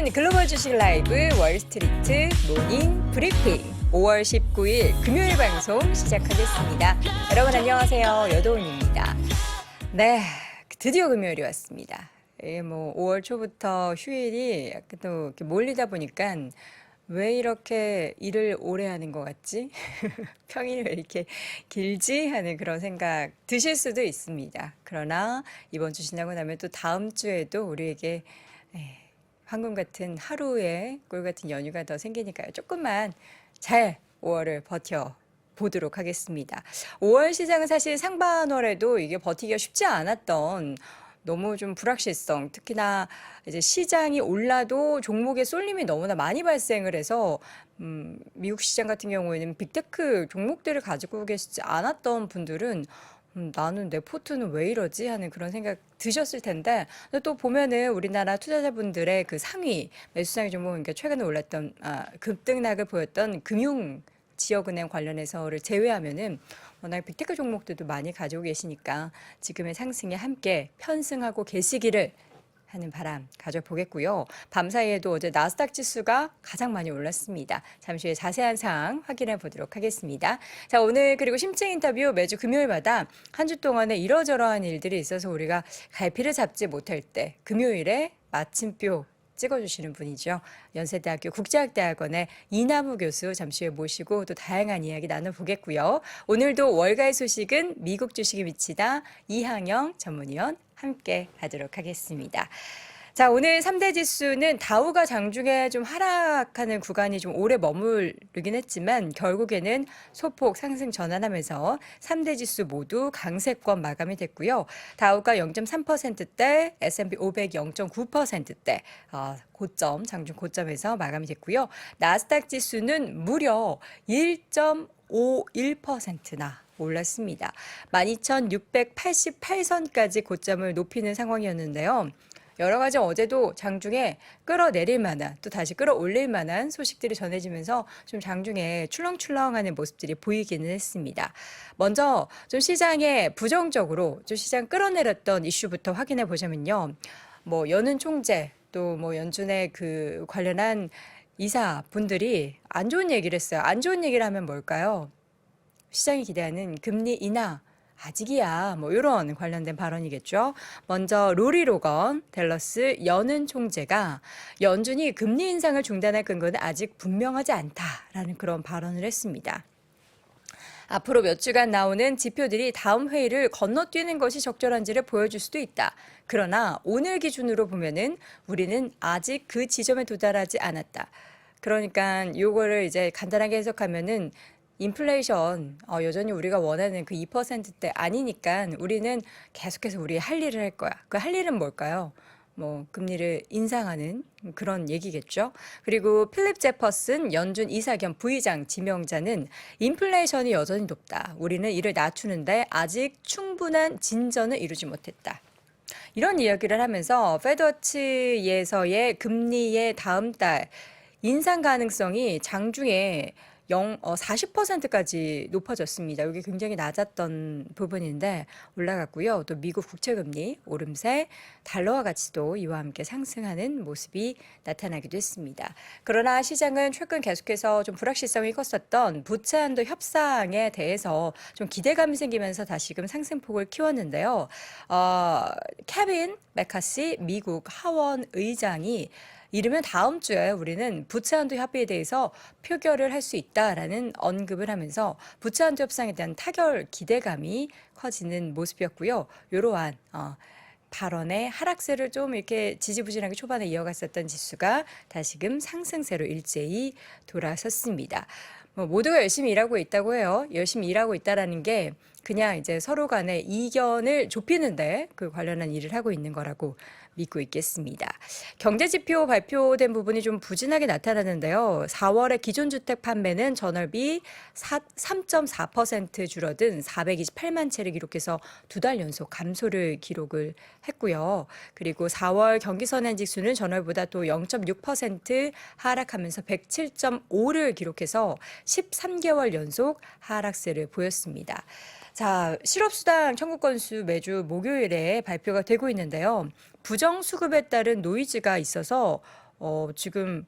시작하는 글로벌 주식 라이브 월스트리트 모닝 브리핑 5월 19일 금요일 방송 시작하겠습니다. 여러분 안녕하세요. 여도은입니다. 네, 드디어 금요일이 왔습니다. 5월 초부터 휴일이 약간 또 이렇게 몰리다 보니까 왜 이렇게 일을 오래 하는 것 같지? 평일이 왜 이렇게 길지? 하는 그런 생각 드실 수도 있습니다. 그러나 이번 주 지나고 나면 또 다음 주에도 우리에게 황금 같은 하루의 꿀 같은 연휴가 더 생기니까요. 조금만 잘 5월을 버텨 보도록 하겠습니다. 5월 시장은 사실 상반월에도 이게 버티기가 쉽지 않았던 너무 좀 불확실성, 특히나 이제 시장이 올라도 종목의 쏠림이 너무나 많이 발생을 해서 미국 시장 같은 경우에는 빅테크 종목들을 가지고 계시지 않았던 분들은 나는 내 포트는 왜 이러지? 하는 그런 생각 드셨을 텐데 또 보면은 우리나라 투자자분들의 그 상위 매수상위 종목, 그러니까 최근에 올랐던 급등락을 보였던 금융 지역은행 관련해서를 제외하면은 워낙 빅테크 종목들도 많이 가지고 계시니까 지금의 상승에 함께 편승하고 계시기를 하는 바람 가져보겠고요. 밤사이에도 어제 나스닥 지수가 가장 많이 올랐습니다. 잠시 후에 자세한 사항 확인해 보도록 하겠습니다. 자, 오늘 그리고 심층 인터뷰 매주 금요일마다 한 주 동안에 이러저러한 일들이 있어서 우리가 갈피를 잡지 못할 때 금요일에 마침표 찍어주시는 분이죠. 연세대학교 국제학대학원의 이남우 교수 잠시 후에 모시고 또 다양한 이야기 나눠보겠고요. 오늘도 월가의 소식은 미국 주식이 미치다 이항영 전문위원 함께 하도록 하겠습니다. 자, 오늘 3대 지수는 다우가 장중에 좀 하락하는 구간이 좀 오래 머무르긴 했지만 결국에는 소폭 상승 전환하면서 3대 지수 모두 강세권 마감이 됐고요. 다우가 0.3%대, S&P 500 0.9%대 고점, 장중 고점에서 마감이 됐고요. 나스닥 지수는 무려 1.51%나 올랐습니다. 12,688선까지 고점을 높이는 상황이었는데요. 여러 가지 어제도 장중에 끌어내릴 만한 또 다시 끌어올릴 만한 소식들이 전해지면서 좀 장중에 출렁출렁하는 모습들이 보이기는 했습니다. 먼저 좀 시장에 부정적으로 좀 시장 끌어내렸던 이슈부터 확인해 보자면요. 연은 총재 또 연준의 그 관련한 이사분들이 안 좋은 얘기를 했어요. 안 좋은 얘기를 하면 뭘까요? 시장이 기대하는 금리 인하 아직이야 이런 관련된 발언이겠죠. 먼저 로리 로건 댈러스 연은 총재가 연준이 금리 인상을 중단할 근거는 아직 분명하지 않다라는 그런 발언을 했습니다. 앞으로 몇 주간 나오는 지표들이 다음 회의를 건너뛰는 것이 적절한지를 보여줄 수도 있다. 그러나 오늘 기준으로 보면은 우리는 아직 그 지점에 도달하지 않았다. 그러니까 요거를 이제 간단하게 해석하면은 인플레이션 여전히 우리가 원하는 그 2%대 아니니까 우리는 계속해서 우리 할 일을 할 거야. 그 할 일은 뭘까요? 금리를 인상하는 그런 얘기겠죠. 그리고 필립 제퍼슨 연준 이사 겸 부의장 지명자는 인플레이션이 여전히 높다. 우리는 이를 낮추는데 아직 충분한 진전을 이루지 못했다. 이런 이야기를 하면서 페드워치에서의 금리의 다음 달 인상 가능성이 장중에 40%까지 높아졌습니다. 이게 굉장히 낮았던 부분인데 올라갔고요. 또 미국 국채금리 오름세, 달러화 가치도 이와 함께 상승하는 모습이 나타나기도 했습니다. 그러나 시장은 최근 계속해서 좀 불확실성이 컸었던 부채 한도 협상에 대해서 좀 기대감이 생기면서 다시금 상승폭을 키웠는데요. 케빈 메카시 미국 하원 의장이 이르면 다음 주에 우리는 부채한도 협의에 대해서 표결을 할 수 있다라는 언급을 하면서 부채한도 협상에 대한 타결 기대감이 커지는 모습이었고요. 이러한 발언의 하락세를 좀 이렇게 지지부진하게 초반에 이어갔었던 지수가 다시금 상승세로 일제히 돌아섰습니다. 모두가 열심히 일하고 있다고 해요. 열심히 일하고 있다라는 게 그냥 이제 서로 간의 이견을 좁히는데 그 관련한 일을 하고 있는 거라고 믿고 있겠습니다. 경제지표 발표된 부분이 좀 부진하게 나타나는데요. 4월의 기존주택 판매는 전월비 3.4% 줄어든 428만 채를 기록해서 두 달 연속 감소를 기록을 했고요. 그리고 4월 경기선행지수는 전월보다 또 0.6% 하락하면서 107.5를 기록해서 13개월 연속 하락세를 보였습니다. 자, 실업수당 청구 건수 매주 목요일에 발표가 되고 있는데요. 부정수급에 따른 노이즈가 있어서 지금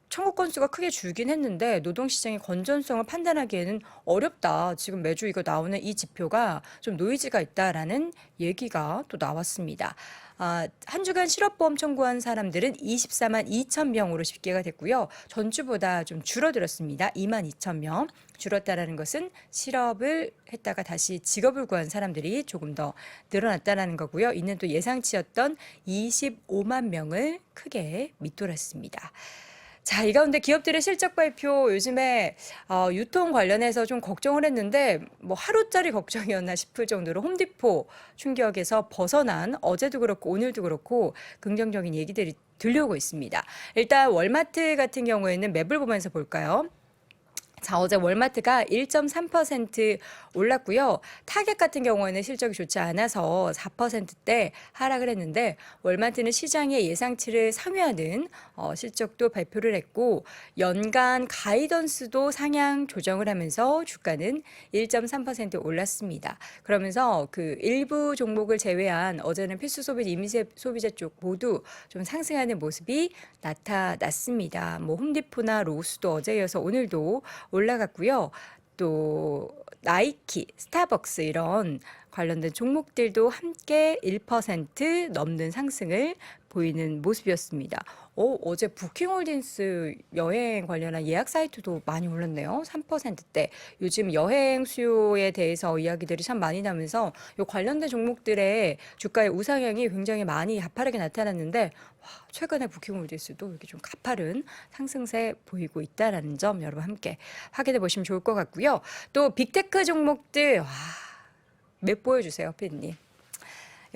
청구 건수가 크게 줄긴 했는데 노동시장의 건전성을 판단하기에는 어렵다. 지금 매주 이거 나오는 이 지표가 좀 노이즈가 있다라는 얘기가 또 나왔습니다. 한 주간 실업보험 청구한 사람들은 24만 2천 명으로 집계가 됐고요. 전주보다 좀 줄어들었습니다. 2만 2천 명. 줄었다라는 것은 실업을 했다가 다시 직업을 구한 사람들이 조금 더 늘어났다라는 거고요. 이는 또 예상치였던 25만 명을 크게 밑돌았습니다. 자, 이 가운데 기업들의 실적 발표 요즘에 유통 관련해서 좀 걱정을 했는데 뭐 하루짜리 걱정이었나 싶을 정도로 홈디포 충격에서 벗어난 어제도 그렇고 오늘도 그렇고 긍정적인 얘기들이 들려오고 있습니다. 일단 월마트 같은 경우에는 맵을 보면서 볼까요? 자, 어제 월마트가 1.3% 올랐고요. 타겟 같은 경우에는 실적이 좋지 않아서 4%대 하락을 했는데 월마트는 시장의 예상치를 상회하는 실적도 발표를 했고 연간 가이던스도 상향 조정을 하면서 주가는 1.3% 올랐습니다. 그러면서 그 일부 종목을 제외한 어제는 필수 소비, 임시 소비재 쪽 모두 좀 상승하는 모습이 나타났습니다. 뭐 홈디포나 로스도 어제 이어서 오늘도 올라갔고요. 또 나이키, 스타벅스 이런 관련된 종목들도 함께 1% 넘는 상승을 보이는 모습이었습니다. 어제 부킹홀딩스 여행 관련한 예약 사이트도 많이 올랐네요. 3%대. 요즘 여행 수요에 대해서 이야기들이 참 많이 나면서 이 관련된 종목들의 주가의 우상향이 굉장히 많이 가파르게 나타났는데 최근에 부킹홀딩스도 이렇게 좀 가파른 상승세 보이고 있다는 점 여러분 함께 확인해 보시면 좋을 것 같고요. 또 빅테크 종목들 몇 보여주세요, 피디님.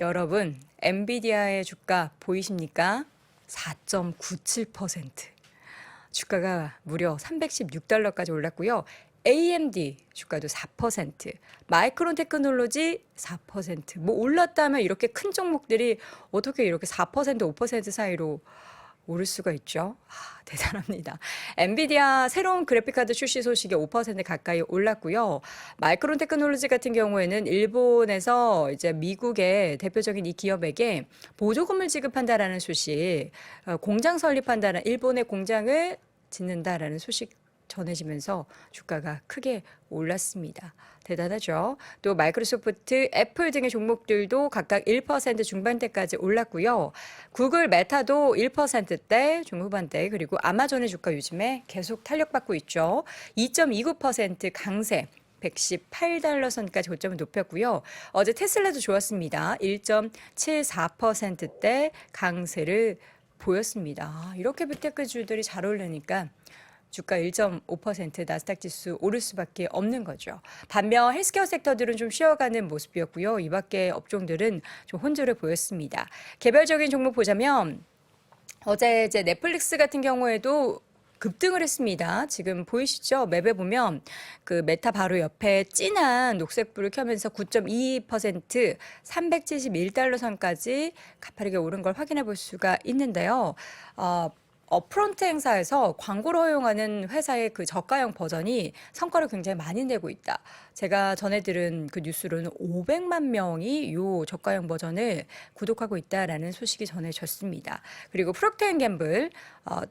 여러분 엔비디아의 주가 보이십니까? 4.97%. 주가가 무려 316달러까지 올랐고요. AMD 주가도 4%, 마이크론 테크놀로지 4%. 뭐 올랐다면 이렇게 큰 종목들이 어떻게 이렇게 4%, 5% 사이로 오를 수가 있죠. 대단합니다. 엔비디아 새로운 그래픽카드 출시 소식이 5% 가까이 올랐고요. 마이크론 테크놀로지 같은 경우에는 일본에서 이제 미국의 대표적인 이 기업에게 보조금을 지급한다라는 소식, 공장 설립한다는 일본의 공장을 짓는다라는 소식 전해지면서 주가가 크게 올랐습니다. 대단하죠. 또 마이크로소프트, 애플 등의 종목들도 각각 1% 중반대까지 올랐고요. 구글, 메타도 1%대 중후반대, 그리고 아마존의 주가 요즘에 계속 탄력받고 있죠. 2.29% 강세. 118달러 선까지 고점을 높였고요. 어제 테슬라도 좋았습니다. 1.74%대 강세를 보였습니다. 이렇게 빅테크주들이 잘 오르니까 주가 1.5% 나스닥 지수 오를 수밖에 없는 거죠. 반면 헬스케어 섹터들은 좀 쉬어가는 모습이었고요. 이 밖에 업종들은 좀 혼조를 보였습니다. 개별적인 종목 보자면 어제 이제 넷플릭스 같은 경우에도 급등을 했습니다. 지금 보이시죠? 맵에 보면 그 메타 바로 옆에 진한 녹색불을 켜면서 9.22% 371달러 선까지 가파르게 오른 걸 확인해 볼 수가 있는데요. 프론트 행사에서 광고를 허용하는 회사의 그 저가형 버전이 성과를 굉장히 많이 내고 있다. 제가 전해 들은 그 뉴스로는 500만 명이 이 저가형 버전을 구독하고 있다라는 소식이 전해졌습니다. 그리고 프록트앤갬블,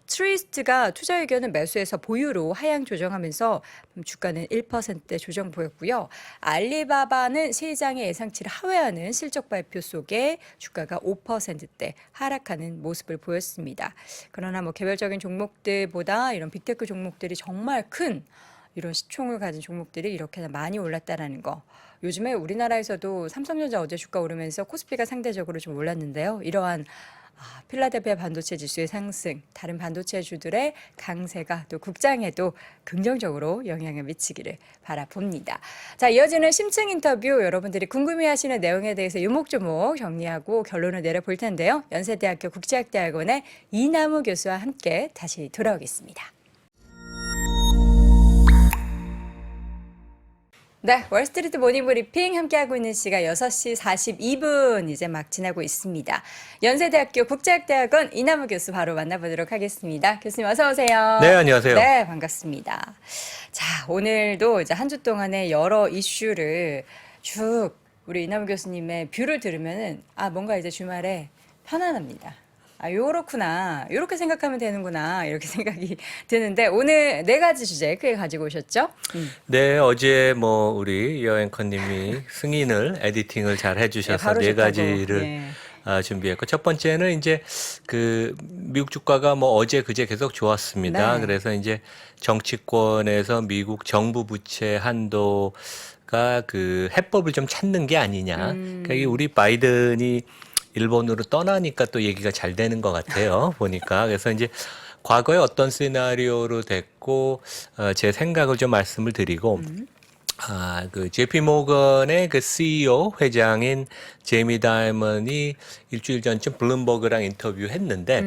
트위스트가 투자 의견을 매수해서 보유로 하향 조정하면서 주가는 1%대 조정 보였고요. 알리바바는 시장의 예상치를 하회하는 실적 발표 속에 주가가 5%대 하락하는 모습을 보였습니다. 그러나 뭐 개별적인 종목들보다 이런 빅테크 종목들이 정말 큰 이런 시총을 가진 종목들이 이렇게 많이 올랐다라는 거. 요즘에 우리나라에서도 삼성전자 어제 주가 오르면서 코스피가 상대적으로 좀 올랐는데요. 이러한 필라델피아 반도체 지수의 상승, 다른 반도체 주들의 강세가 또 국장에도 긍정적으로 영향을 미치기를 바라봅니다. 자, 이어지는 심층 인터뷰 여러분들이 궁금해하시는 내용에 대해서 요목조목 정리하고 결론을 내려볼 텐데요. 연세대학교 국제학대학원의 이남우 교수와 함께 다시 돌아오겠습니다. 네, 월스트리트 모닝 브리핑 함께하고 있는 시각 6시 42분 이제 막 지나고 있습니다. 연세대학교 국제학대학원 이남우 교수 바로 만나보도록 하겠습니다. 교수님 어서 오세요. 네, 안녕하세요. 네, 반갑습니다. 자, 오늘도 이제 한 주 동안의 여러 이슈를 쭉 우리 이남우 교수님의 뷰를 들으면은 뭔가 이제 주말에 편안합니다. 아, 요렇구나. 요렇게 생각하면 되는구나. 이렇게 생각이 드는데 오늘 네 가지 주제 크게 가지고 오셨죠? 네, 어제 뭐 우리 여 앵커님이 승인을 에디팅을 잘 네, 해주셔서 바로 네 좋다고. 가지를 예. 준비했고 첫 번째는 이제 그 미국 주가가 뭐 어제 그제 계속 좋았습니다. 네. 그래서 이제 정치권에서 미국 정부 부채 한도가 그 해법을 좀 찾는 게 아니냐. 그러니까 이게 우리 바이든이 일본으로 떠나니까 또 얘기가 잘 되는 것 같아요. 보니까. 그래서 이제 과거에 어떤 시나리오로 됐고, 제 생각을 좀 말씀을 드리고, 그 JP 모건의 그 CEO 회장인 제이미 다이먼이 일주일 전쯤 블룸버그랑 인터뷰했는데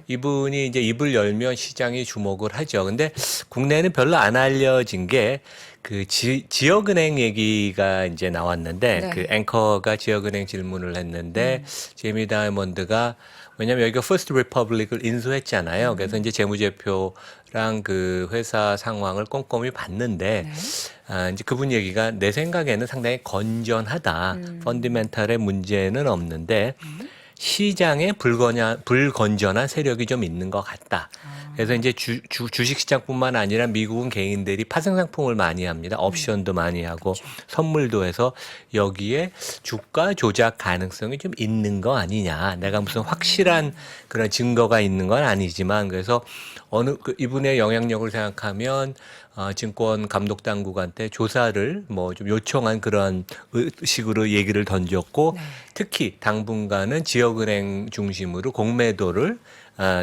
이분이 이제 입을 열면 시장이 주목을 하죠. 근데 국내는 별로 안 알려진 게 그 지역은행 얘기가 이제 나왔는데 네. 그 앵커가 지역은행 질문을 했는데 제이미 다이먼드가 왜냐면 여기가 퍼스트 리퍼블릭을 인수했잖아요. 그래서 이제 재무제표랑 그 회사 상황을 꼼꼼히 봤는데 이제 그분 얘기가 내 생각에는 상당히 건전하다. 펀디멘탈의 문제는 없는데 시장에 불건전한 세력이 좀 있는 것 같다. 그래서 이제 주식시장뿐만 아니라 미국은 개인들이 파생상품을 많이 합니다. 옵션도 많이 하고 선물도 해서 여기에 주가 조작 가능성이 좀 있는 거 아니냐. 내가 무슨 확실한 그런 증거가 있는 건 아니지만 그래서 이분의 영향력을 생각하면 증권 감독 당국한테 조사를 뭐 좀 요청한 그런 식으로 얘기를 던졌고 특히 당분간은 지역은행 중심으로 공매도를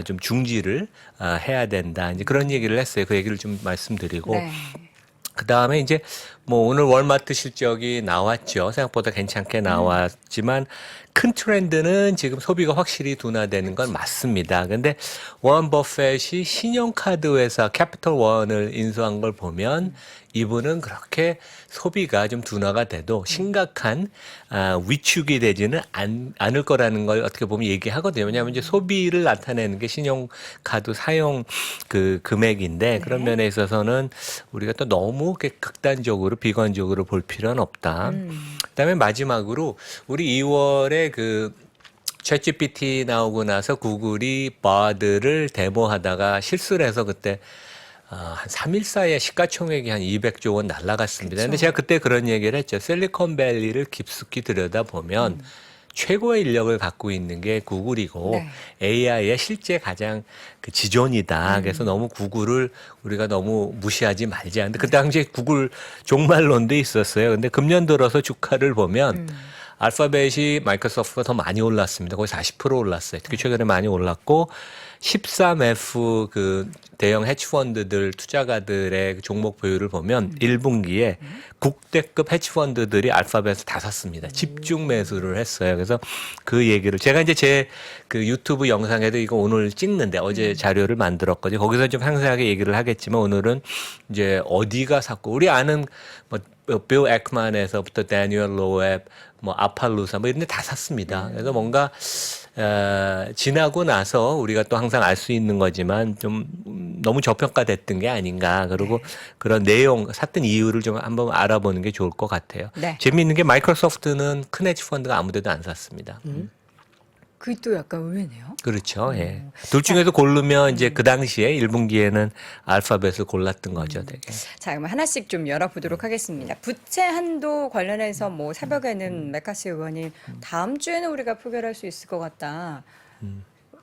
좀 중지를 해야 된다. 이제 그런 얘기를 했어요. 그 얘기를 좀 말씀드리고. 네. 그 다음에 이제 뭐 오늘 월마트 실적이 나왔죠. 생각보다 괜찮게 나왔지만 큰 트렌드는 지금 소비가 확실히 둔화되는 건 맞습니다. 근데 워런 버핏이 신용카드 회사 캐피털 원을 인수한 걸 보면 이분은 그렇게 소비가 좀 둔화가 돼도 심각한 위축이 되지는 않을 거라는 걸 어떻게 보면 얘기하거든요. 왜냐하면 이제 소비를 나타내는 게 신용카드 사용 그 금액인데 그런 면에 있어서는 우리가 또 너무 이렇게 극단적으로 비관적으로 볼 필요는 없다. 그다음에 마지막으로 우리 2월에 그 챗GPT 나오고 나서 구글이 바드를 데모하다가 실수를 해서 그때 한 3일 사이에 시가총액이 한 200조 원 날라갔습니다. 근데 제가 그때 그런 얘기를 했죠. 실리콘밸리를 깊숙이 들여다보면 최고의 인력을 갖고 있는 게 구글이고 네. AI의 실제 가장 그 지존이다. 그래서 너무 구글을 우리가 너무 무시하지 말자. 근데 그 당시에 구글 종말론도 있었어요. 근데 금년 들어서 주가를 보면 알파벳이 마이크로소프트가 더 많이 올랐습니다. 거의 40% 올랐어요. 특히 최근에 많이 올랐고 13F 그 대형 헤지펀드들 투자가들의 종목 보유를 보면 1분기에 국대급 헤지펀드들이 알파벳을 다 샀습니다. 집중 매수를 했어요. 그래서 그 얘기를 제가 이제 제 그 유튜브 영상에도 이거 오늘 찍는데 어제 자료를 만들었거든요. 거기서 좀 상세하게 얘기를 하겠지만 오늘은 이제 어디가 샀고 우리 아는 뭐 빌 액만에서부터 다니엘 로웹, 뭐 아팔루사 뭐 이런 데 다 샀습니다. 그래서 뭔가 지나고 나서 우리가 또 항상 알 수 있는 거지만 좀 너무 저평가됐던 게 아닌가. 그리고 그런 내용, 샀던 이유를 좀 한번 알아보는 게 좋을 것 같아요. 네. 재미있는 게 마이크로소프트는 큰 헤지 펀드가 아무 데도 안 샀습니다. 그게 또 약간 의외네요. 그렇죠. 예. 둘 중에서 고르면 이제 그 당시에 1분기에는 알파벳을 골랐던 거죠, 되게. 자, 그럼 하나씩 좀 열어보도록 하겠습니다. 부채 한도 관련해서 뭐 새벽에는 메카시 의원이 다음 주에는 우리가 표결할 수 있을 것 같다.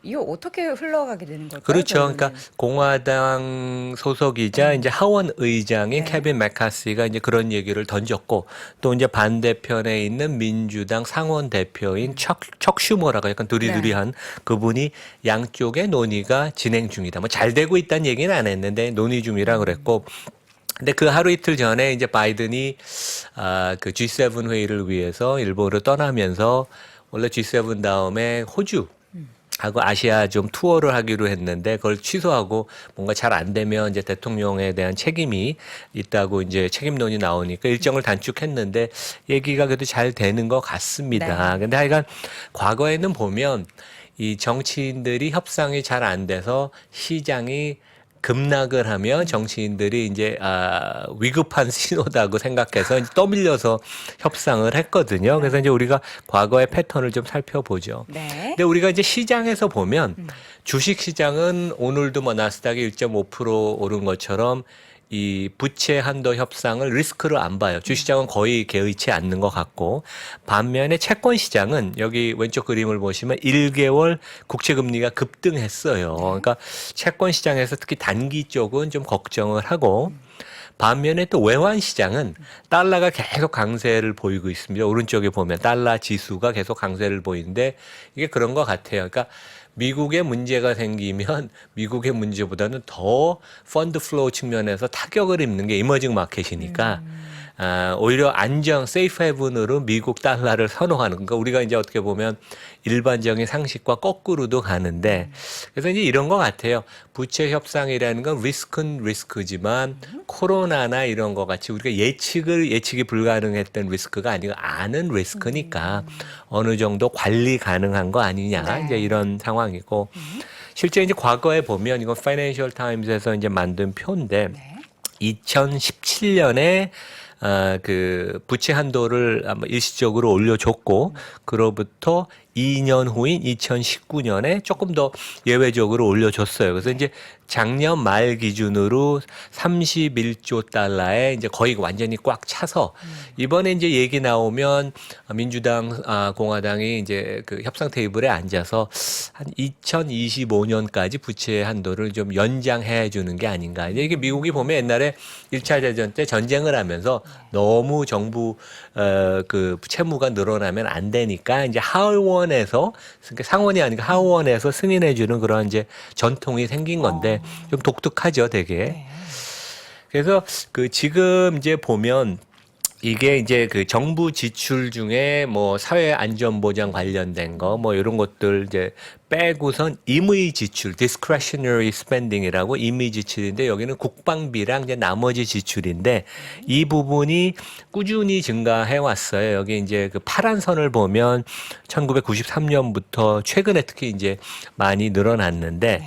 이거 어떻게 흘러가게 되는 걸까요? 그렇죠. 결론은? 그러니까 공화당 소속이자 이제 하원 의장인 네. 케빈 맥카시가 이제 그런 얘기를 던졌고 또 이제 반대편에 있는 민주당 상원 대표인 척 슈머라고 약간 두리두리한 그분이 양쪽의 논의가 진행 중이다. 뭐 잘 되고 있다는 얘기는 안 했는데 논의 중이라 그랬고 근데 그 하루 이틀 전에 이제 바이든이 그 G7 회의를 위해서 일본으로 떠나면서 원래 G7 다음에 호주 하고 아시아 좀 투어를 하기로 했는데 그걸 취소하고 뭔가 잘 안 되면 이제 대통령에 대한 책임이 있다고 이제 책임론이 나오니까 일정을 단축했는데 얘기가 그래도 잘 되는 것 같습니다. 근데 하여간 과거에는 보면 이 정치인들이 협상이 잘 안 돼서 시장이 급락을 하면 정치인들이 이제 위급한 신호다고 생각해서 이제 떠밀려서 협상을 했거든요. 그래서 이제 우리가 과거의 패턴을 좀 살펴보죠. 네. 근데 우리가 이제 시장에서 보면 주식 시장은 오늘도 뭐 나스닥이 1.5% 오른 것처럼 이 부채 한도 협상을 리스크로 안 봐요. 주시장은 거의 개의치 않는 것 같고, 반면에 채권 시장은 여기 왼쪽 그림을 보시면 1개월 국채 금리가 급등했어요. 그러니까 채권 시장에서 특히 단기 쪽은 좀 걱정을 하고, 반면에 또 외환 시장은 달러가 계속 강세를 보이고 있습니다. 오른쪽에 보면 달러 지수가 계속 강세를 보이는데 이게 그런 것 같아요. 그러니까 미국에 문제가 생기면 미국의 문제보다는 더 펀드 플로우 측면에서 타격을 입는 게 이머징 마켓이니까 오히려 안정, 세이프 헤븐으로 미국 달러를 선호하는, 그러니까 우리가 이제 어떻게 보면 일반적인 상식과 거꾸로도 가는데, 그래서 이제 이런 것 같아요. 부채 협상이라는 건 리스크는 리스크지만 코로나나 이런 것 같이 우리가 예측이 불가능했던 리스크가 아니고 아는 리스크니까 어느 정도 관리 가능한 거 아니냐, 네. 이제 이런 상황이고, 실제 이제 과거에 보면 이건 파이낸셜 타임스에서 이제 만든 표인데, 네. 2017년에 그 부채 한도를 아마 일시적으로 올려줬고, 그로부터 2년 후인 2019년에 조금 더 예외적으로 올려줬어요. 그래서 이제 작년 말 기준으로 31조 달러에 이제 거의 완전히 꽉 차서 이번에 이제 얘기 나오면 민주당, 공화당이 이제 그 협상 테이블에 앉아서 한 2025년까지 부채 한도를 좀 연장해 주는 게 아닌가. 이게 미국이 보면 옛날에 1차 대전 때 전쟁을 하면서 너무 정부 그 채무가 늘어나면 안 되니까 이제 하원에서, 그러니까 상원이 아니고 하원에서 승인해 주는 그런 이제 전통이 생긴 건데 좀 독특하죠, 되게. 네. 그래서 그 지금 이제 보면 이게 이제 그 정부 지출 중에 뭐 사회 안전보장 관련된 거 뭐 이런 것들 이제 빼고선 임의 지출, discretionary spending이라고 임의 지출인데, 여기는 국방비랑 이제 나머지 지출인데 이 부분이 꾸준히 증가해 왔어요. 여기 이제 그 파란 선을 보면 1993년부터 최근에 특히 이제 많이 늘어났는데,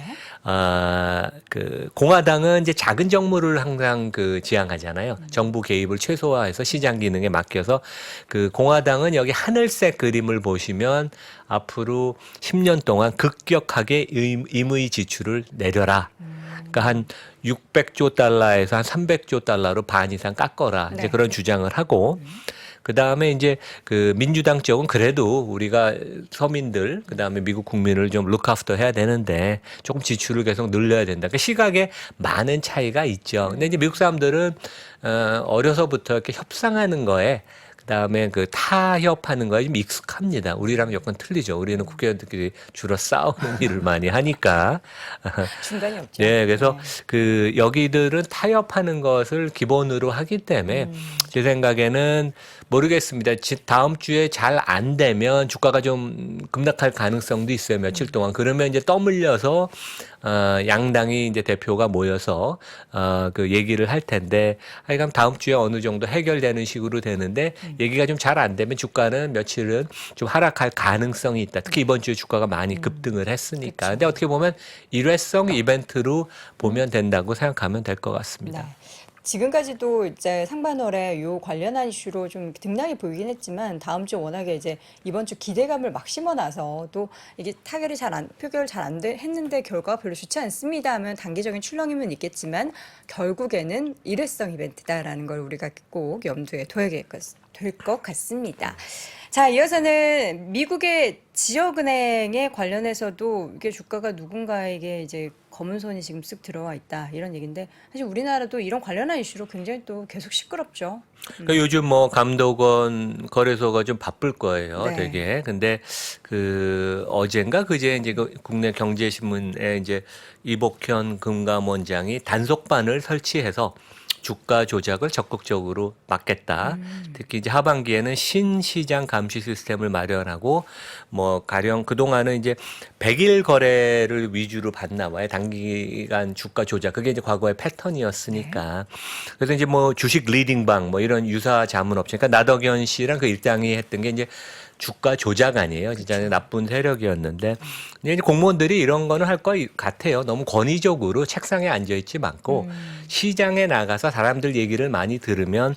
그 공화당은 이제 작은 정부를 항상 그 지향하잖아요. 정부 개입을 최소화해서 시장 기능에 맡겨서, 그 공화당은 여기 하늘색 그림을 보시면 앞으로 10년 동안 급격하게 임의 지출을 내려라. 그러니까 한 600조 달러에서 한 300조 달러로 반 이상 깎아라. 이제 네. 그런 주장을 하고, 그 다음에 이제 그 민주당 쪽은 그래도 우리가 서민들, 그 다음에 미국 국민을 좀 룩아프터 해야 되는데 조금 지출을 계속 늘려야 된다. 그 시각에 많은 차이가 있죠. 근데 이제 미국 사람들은 어려서부터 이렇게 협상하는 거에, 그다음에 그 타협하는 거에 좀 익숙합니다. 우리랑 여건 틀리죠. 우리는 국회의원들끼리 주로 싸우는 일을 많이 하니까. 중간이 없죠. 네, 그래서 그 여기들은 타협하는 것을 기본으로 하기 때문에 제 생각에는 모르겠습니다. 다음 주에 잘 안 되면 주가가 좀 급락할 가능성도 있어요. 며칠 동안. 그러면 이제 떠밀려서 양당이 이제 대표가 모여서 그 얘기를 할 텐데, 하여간 다음 주에 어느 정도 해결되는 식으로 되는데, 얘기가 좀 잘 안 되면 주가는 며칠은 좀 하락할 가능성이 있다. 특히 이번 주에 주가가 많이 급등을 했으니까. 근데 어떻게 보면 일회성 이벤트로 보면 된다고 생각하면 될 것 같습니다. 네. 지금까지도 이제 상반월에 요 관련한 이슈로 좀 등락이 보이긴 했지만, 다음 주 워낙에 이제 이번 주 기대감을 막 심어놔서 또 이게 표결을 잘 안 했는데 결과가 별로 좋지 않습니다 하면 단기적인 출렁임은 있겠지만 결국에는 일회성 이벤트다라는 걸 우리가 꼭 염두에 둬야 될 것 같습니다. 자, 이어서는 미국의 지역은행에 관련해서도 이게 주가가 누군가에게 이제 검은 손이 지금 쓱 들어와 있다, 이런 얘기인데, 사실 우리나라도 이런 관련한 이슈로 굉장히 또 계속 시끄럽죠. 그러니까 요즘 뭐 감독원 거래소가 좀 바쁠 거예요, 네. 되게. 근데 그 어젠가 그제 이제 그 국내 경제신문에 이제 이복현 금감원장이 단속반을 설치해서 주가 조작을 적극적으로 막겠다. 특히 이제 하반기에는 신시장 감시 시스템을 마련하고, 뭐 가령 그동안은 이제 100일 거래를 위주로 봤나 봐요. 단기간 주가 조작. 그게 이제 과거의 패턴이었으니까. 그래서 이제 뭐 주식 리딩방 뭐 이런 유사 자문업체, 그러니까 나덕현 씨랑 그 일당이 했던 게 이제 주가 조작 아니에요. 진짜 나쁜 세력이었는데 이제 공무원들이 이런 거는 할 것 같아요. 너무 권위적으로 책상에 앉아 있지 않고 시장에 나가서 사람들 얘기를 많이 들으면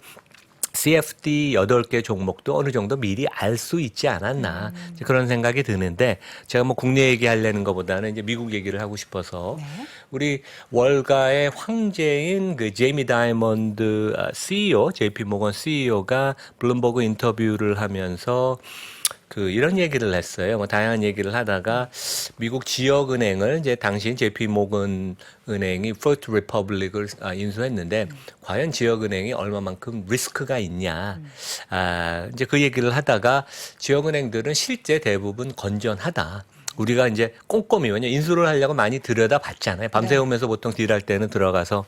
CFD 8개 종목도 어느 정도 미리 알 수 있지 않았나 이제 그런 생각이 드는데 제가 뭐 국내 얘기하려는 것보다는 이제 미국 얘기를 하고 싶어서 우리 월가의 황제인 그 제이미 다이먼드 CEO, JP 모건 CEO가 블룸버그 인터뷰를 하면서 그 이런 얘기를 했어요. 뭐 다양한 얘기를 하다가 미국 지역 은행을 이제 당시 JP 모건 은행이 First Republic을 인수했는데 과연 지역 은행이 얼마만큼 리스크가 있냐. 이제 그 얘기를 하다가 지역 은행들은 실제 대부분 건전하다. 우리가 이제 꼼꼼히 왜냐 인수를 하려고 많이 들여다봤잖아요. 밤새우면서 보통 딜할 때는 들어가서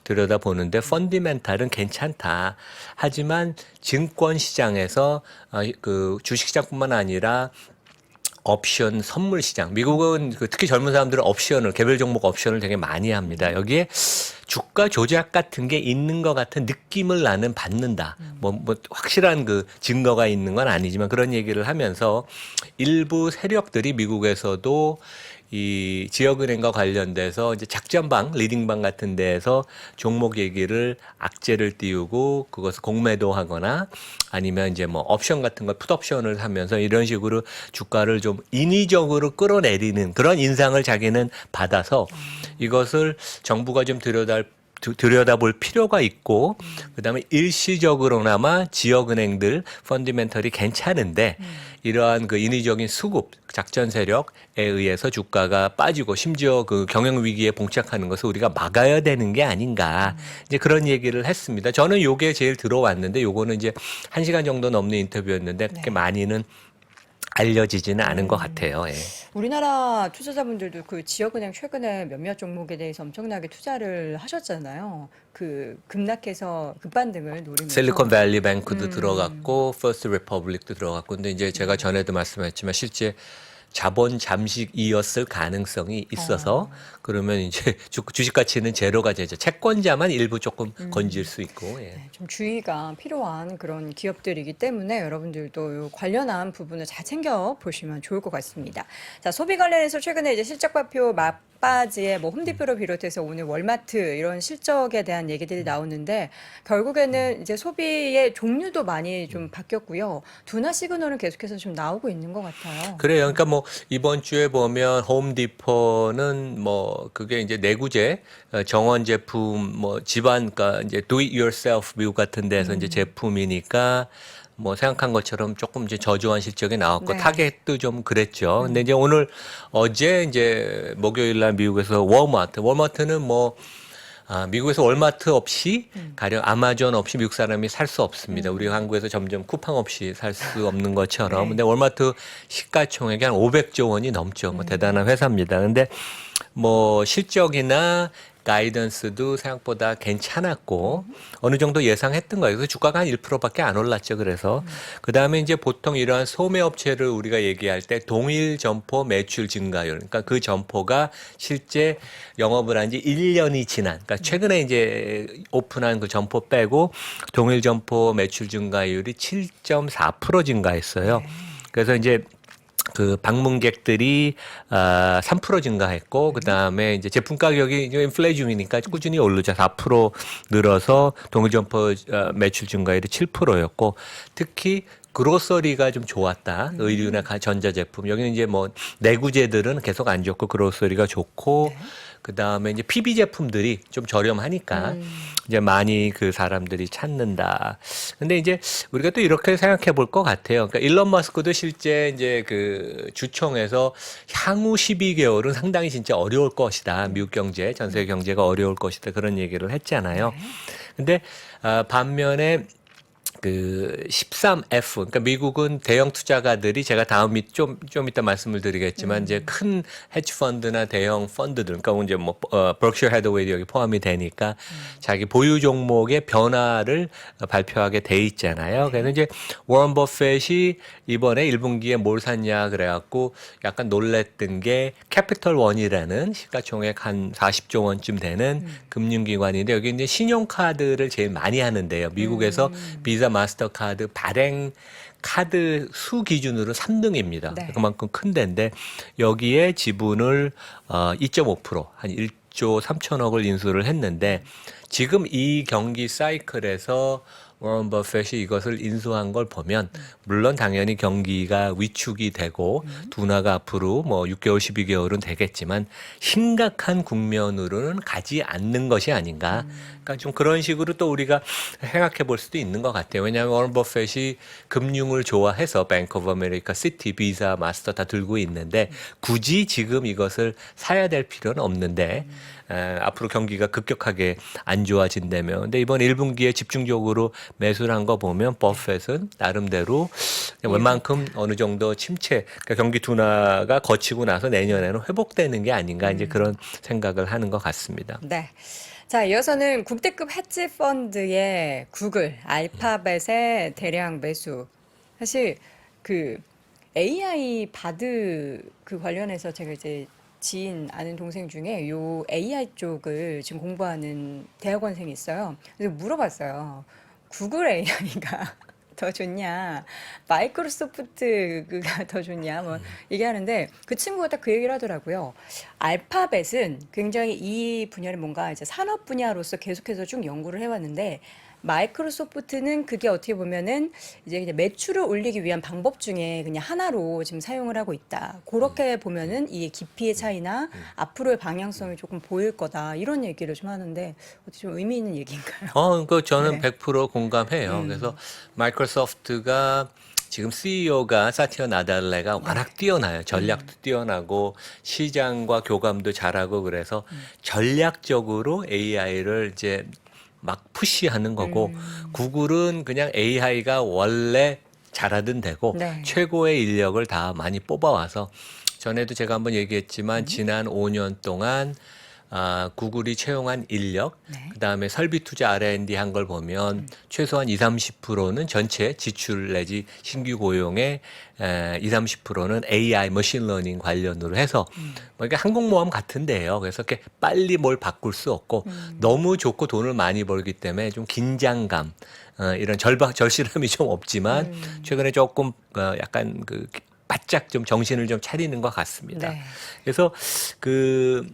들여다보는데 펀디멘탈은 괜찮다. 하지만 증권 시장에서 그 주식 시장뿐만 아니라 옵션 선물 시장. 미국은 특히 젊은 사람들은 옵션을 개별 종목 옵션을 되게 많이 합니다. 여기에 주가 조작 같은 게 있는 것 같은 느낌을 나는 받는다. 뭐 확실한 그 증거가 있는 건 아니지만 그런 얘기를 하면서 일부 세력들이 미국에서도 이 지역은행과 관련돼서 이제 작전방, 리딩방 같은 데에서 종목 얘기를 악재를 띄우고 그것을 공매도하거나 아니면 이제 뭐 옵션 같은 거 풋옵션을 하면서 이런 식으로 주가를 좀 인위적으로 끌어내리는 그런 인상을 자기는 받아서 이것을 정부가 좀 들여다볼 필요가 있고 그다음에 일시적으로나마 지역은행들 펀디멘털이 괜찮은데 이러한 그 인위적인 수급 작전 세력에 의해서 주가가 빠지고 심지어 그 경영 위기에 봉착하는 것을 우리가 막아야 되는 게 아닌가 이제 그런 얘기를 했습니다. 저는 요게 제일 들어왔는데 요거는 이제 1시간 정도 넘는 인터뷰였는데 그렇게 많이는 알려지지는 않은 것 같아요. 예. 우리나라 투자자분들도 그 지역은행 최근에 몇몇 종목에 대해서 엄청나게 투자를 하셨잖아요. 그 급락해서 급반등을 노리면서. 실리콘밸리 뱅크도 들어갔고 퍼스트 리퍼블릭도 들어갔고 근데 이제 제가 전에도 말씀했지만 실제 자본 잠식이었을 가능성이 있어서 그러면 이제 주식 가치는 제로가 되죠. 채권자만 일부 조금 건질 수 있고. 예. 네, 좀 주의가 필요한 그런 기업들이기 때문에 여러분들도 요 관련한 부분을 잘 챙겨 보시면 좋을 것 같습니다. 자, 소비 관련해서 최근에 이제 실적 발표 막바지에 뭐 홈디포를 비롯해서 오늘 월마트 이런 실적에 대한 얘기들이 나오는데 결국에는 이제 소비의 종류도 많이 좀 바뀌었고요. 둔화 시그널은 계속해서 좀 나오고 있는 것 같아요. 그래요. 그러니까 뭐 이번 주에 보면 홈디포는 뭐 그게 이제 내구재 정원 제품 뭐 집안 그러니까 이제 do it yourself 미국 같은 데서 이제 제품이니까 뭐 생각한 것처럼 조금 이제 저조한 실적이 나왔고 네. 타겟도 좀 그랬죠. 근데 이제 어제 이제 목요일 날 미국에서 월마트는 뭐 미국에서 월마트 없이 가령 아마존 없이 미국 사람이 살 수 없습니다. 우리 한국에서 점점 쿠팡 없이 살 수 없는 것처럼. 네. 근데 월마트 시가총액이 한 500조 원이 넘죠. 뭐 대단한 회사입니다. 근데 뭐 실적이나 가이던스도 생각보다 괜찮았고 어느 정도 예상했던 거예요. 그래서 주가가 한 1%밖에 안 올랐죠. 그래서 그다음에 이제 보통 이러한 소매 업체를 우리가 얘기할 때 동일 점포 매출 증가율. 그러니까 그 점포가 실제 영업을 한 지 1년이 지난 그러니까 최근에 이제 오픈한 그 점포 빼고 동일 점포 매출 증가율이 7.4% 증가했어요. 그래서 이제 그 방문객들이 3% 증가했고 그다음에 이제 제품 가격이 인플레이션이니까 꾸준히 오르자 4% 늘어서 동일 점포 매출 증가율이 7%였고 특히 그로서리가 좀 좋았다. 의류나 전자제품. 여기는 이제 뭐 내구재들은 계속 안 좋고 그로서리가 좋고 그다음에 이제 PB 제품들이 좀 저렴하니까 이제 많이 그 사람들이 찾는다. 근데 이제 우리가 또 이렇게 생각해 볼 것 같아요. 그러니까 일론 머스크도 실제 이제 그 주총에서 향후 12개월은 상당히 진짜 어려울 것이다. 미국 경제, 전 세계 경제가 어려울 것이다. 그런 얘기를 했잖아요. 근데 반면에 그 13F 그러니까 미국은 대형 투자가들이 제가 다음 좀 이따 말씀을 드리겠지만 이제 큰 헤지 펀드나 대형 펀드들 그러니까 이제 뭐 버크셔 해더웨이 여기 포함이 되니까 자기 보유 종목의 변화를 발표하게 돼 있잖아요. 그래서 이제 워런 버핏이 이번에 1분기에 뭘 샀냐 그래갖고 약간 놀랬던 게 캐피털 원이라는 시가총액 한 40조 원쯤 되는 금융기관인데 여기 이제 신용카드를 제일 많이 하는데요. 미국에서 비자 비자 마스터카드 발행 카드 수 기준으로 3등입니다. 네. 그만큼 큰 데인데 여기에 지분을 2.5%, 한 1조 3천억을 인수를 했는데 지금 이 경기 사이클에서 워런 버핏이 이것을 인수한 걸 보면 물론 당연히 경기가 위축이 되고 둔화가 앞으로 뭐 6개월, 12개월은 되겠지만 심각한 국면으로는 가지 않는 것이 아닌가. 그러니까 좀 그런 식으로 또 우리가 생각해 볼 수도 있는 것 같아요. 왜냐하면 워런 버핏이 금융을 좋아해서 뱅크 오브 아메리카, 시티, 비자, 마스터 다 들고 있는데 굳이 지금 이것을 사야 될 필요는 없는데 앞으로 경기가 급격하게 안 좋아진다면. 근데 이번 1분기에 집중적으로 매수를 한 거 보면 버핏은 나름대로 웬만큼 어느 정도 침체, 그러니까 경기 둔화가 거치고 나서 내년에는 회복되는 게 아닌가 이제 그런 생각을 하는 것 같습니다. 네. 자, 이어서는 국대급 헤지 펀드의 구글, 알파벳의 대량 매수. 사실 그 AI 바드 그 관련해서 제가 이제 지인 아는 동생 중에 요 AI 쪽을 지금 공부하는 대학원생이 있어요. 그래서 물어봤어요. 구글 AI가 더 좋냐, 마이크로소프트가 더 좋냐, 뭐 얘기하는데 그 친구가 딱 그 얘기를 하더라고요. 알파벳은 굉장히 이 분야를 뭔가 이제 산업 분야로서 계속해서 쭉 연구를 해왔는데 마이크로소프트는 그게 어떻게 보면은 이제 그냥 매출을 올리기 위한 방법 중에 그냥 하나로 지금 사용을 하고 있다. 그렇게 보면은 이 깊이의 차이나 앞으로의 방향성이 조금 보일 거다. 이런 얘기를 좀 하는데 어떻게 좀 의미 있는 얘기인가요? 그 저는 네. 100% 공감해요. 그래서 마이크로소프트가 지금 CEO가 사티아 나달레가 워낙 뛰어나요. 전략도 뛰어나고 시장과 교감도 잘하고 그래서 전략적으로 AI를 이제 막 푸시하는 거고 구글은 그냥 AI가 원래 잘하던 데고 네. 최고의 인력을 다 많이 뽑아와서 전에도 제가 한번 얘기했지만 지난 5년 동안 구글이 채용한 인력, 네. 그다음에 설비 투자 R&D 한 걸 보면 최소한 20, 30%는 전체 지출 내지 신규 고용의 20, 30%는 AI, 머신러닝 관련으로 해서 뭐 이게 항공모함 같은데요. 그래서 이렇게 빨리 뭘 바꿀 수 없고 너무 좋고 돈을 많이 벌기 때문에 좀 긴장감, 이런 절실함이 좀 없지만 최근에 조금 약간 그 바짝 좀 정신을 좀 차리는 것 같습니다. 네. 그래서 그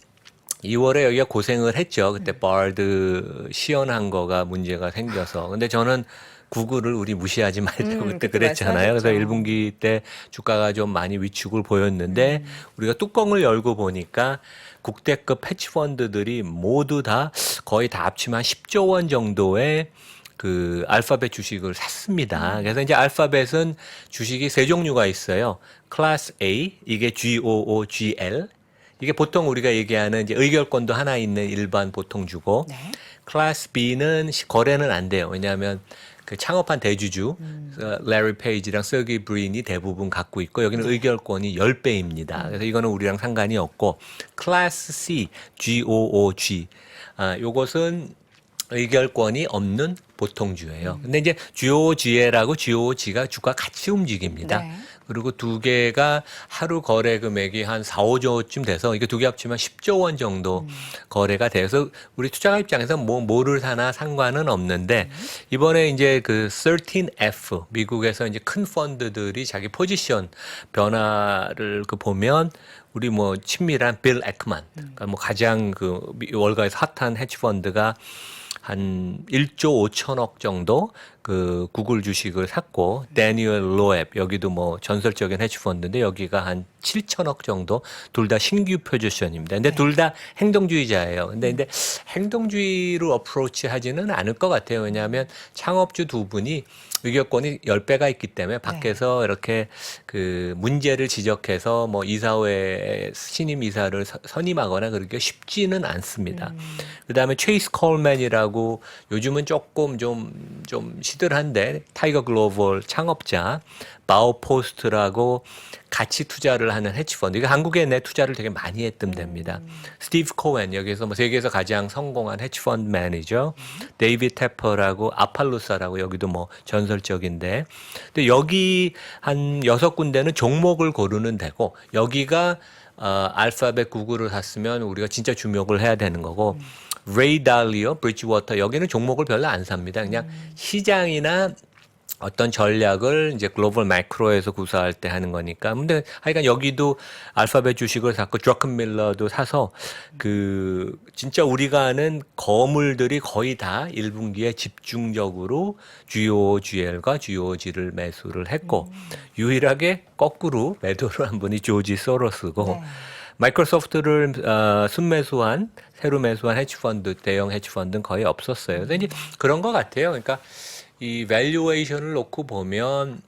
2월에 여기가 고생을 했죠. 그때 바드 시연한 거가 문제가 생겨서. 근데 저는 구글을 우리 무시하지 말자고 그때 그때 그랬잖아요. 그래서 말씀하셨죠. 1분기 때 주가가 좀 많이 위축을 보였는데 우리가 뚜껑을 열고 보니까 국대급 헤지펀드들이 모두 다 거의 다 합치면 한 10조 원 정도의 그 알파벳 주식을 샀습니다. 그래서 이제 알파벳은 주식이 세 종류가 있어요. 클래스 A, 이게 GOOGL. 이게 보통 우리가 얘기하는 이제 의결권도 하나 있는 일반 보통주고, 네. 클래스 B는 거래는 안 돼요. 왜냐하면 그 창업한 대주주 레리 페이지랑 서기 브린이 대부분 갖고 있고 여기는 의결권이 10배입니다. 그래서 이거는 우리랑 상관이 없고, 클래스 C, GOOG, 요것은 의결권이 없는 보통주예요. 근데 이제 GOGL하고 GOG가 주가 같이 움직입니다. 네. 그리고 두 개가 하루 거래 금액이 한 4, 5조쯤 돼서 이게 두 개 합치면 10조 원 정도 거래가 돼서 우리 투자가 입장에서 뭐를 사나 상관은 없는데 이번에 이제 그 13F 미국에서 이제 큰 펀드들이 자기 포지션 변화를 그 보면 우리 뭐 친밀한 빌 에크만, 그러니까 뭐 가장 그 월가에서 핫한 헤지 펀드가 한 1조 5천억 정도 그 구글 주식을 샀고, 데니얼 로앱, 여기도 뭐 전설적인 헤지펀드인데 여기가 한 7천억 정도, 둘 다 신규 포지션입니다. 근데 둘 다 행동주의자예요. 근데 행동주의로 어프로치 하지는 않을 것 같아요. 왜냐하면 창업주 두 분이 의결권이 10배가 있기 때문에 밖에서 이렇게 그 문제를 지적해서 뭐 이사회에 신임 이사를 선임하거나 그렇게 쉽지는 않습니다. 그다음에 체이스 콜맨이라고 요즘은 조금 좀 시들한데 타이거 글로벌 창업자, 바오포스트라고 같이 투자를 하는 헤지펀드. 이거 한국에 내 투자를 되게 많이 했던 데입니다. 스티브 코엔, 여기서 뭐 세계에서 가장 성공한 헤지펀드 매니저, 데이비드 테퍼라고 아팔루사라고 여기도 뭐 전설적인데. 근데 여기 한 6군데는 종목을 고르는 데고 여기가 알파벳 구글을 샀으면 우리가 진짜 주목을 해야 되는 거고, 레이 달리오, 브리지워터 여기는 종목을 별로 안 삽니다. 그냥 시장이나 어떤 전략을 이제 글로벌 매크로에서 구사할 때 하는 거니까. 근데 하여간 여기도 알파벳 주식을 샀고 드러켄밀러도 사서 그 진짜 우리가 아는 거물들이 거의 다 1분기에 집중적으로 GOGL과 GOG를 매수를 했고 유일하게 거꾸로 매도를 한 분이 조지 소로스고 네. 마이크로소프트를 순매수한 새로 매수한 헤지펀드 대형 헤지펀드는 거의 없었어요. 그래서 이제 그런 것 같아요. 그러니까 이 밸류에이션을 놓고 보면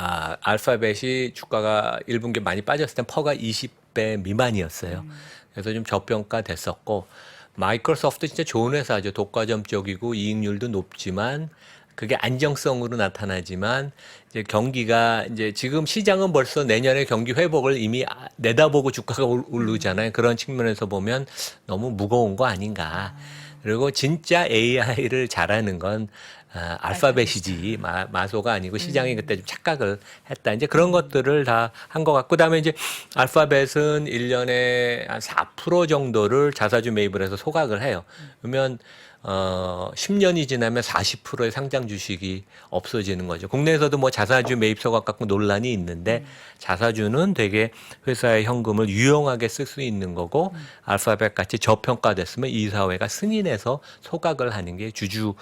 알파벳이 주가가 1분기 많이 빠졌을 땐 퍼가 20배 미만이었어요. 그래서 좀 저평가 됐었고 마이크로소프트 진짜 좋은 회사죠. 독과점적이고 이익률도 높지만 그게 안정성으로 나타나지만 이제 경기가 이제 지금 시장은 벌써 내년에 경기 회복을 이미 내다보고 주가가 오르잖아요. 그런 측면에서 보면 너무 무거운 거 아닌가. 그리고 진짜 AI를 잘하는 건 알파벳이지 마소가 아니고 시장이 그때 좀 착각을 했다. 이제 그런 것들을 다 한 것 같고 그다음에 이제 알파벳은 1년에 한 4% 정도를 자사주 매입을 해서 소각을 해요. 그러면 10년이 지나면 40%의 상장 주식이 없어지는 거죠. 국내에서도 뭐 자사주 매입 소각 갖고 논란이 있는데 자사주는 되게 회사의 현금을 유용하게 쓸 수 있는 거고 알파벳 같이 저평가됐으면 이사회가 승인해서 소각을 하는 게 주주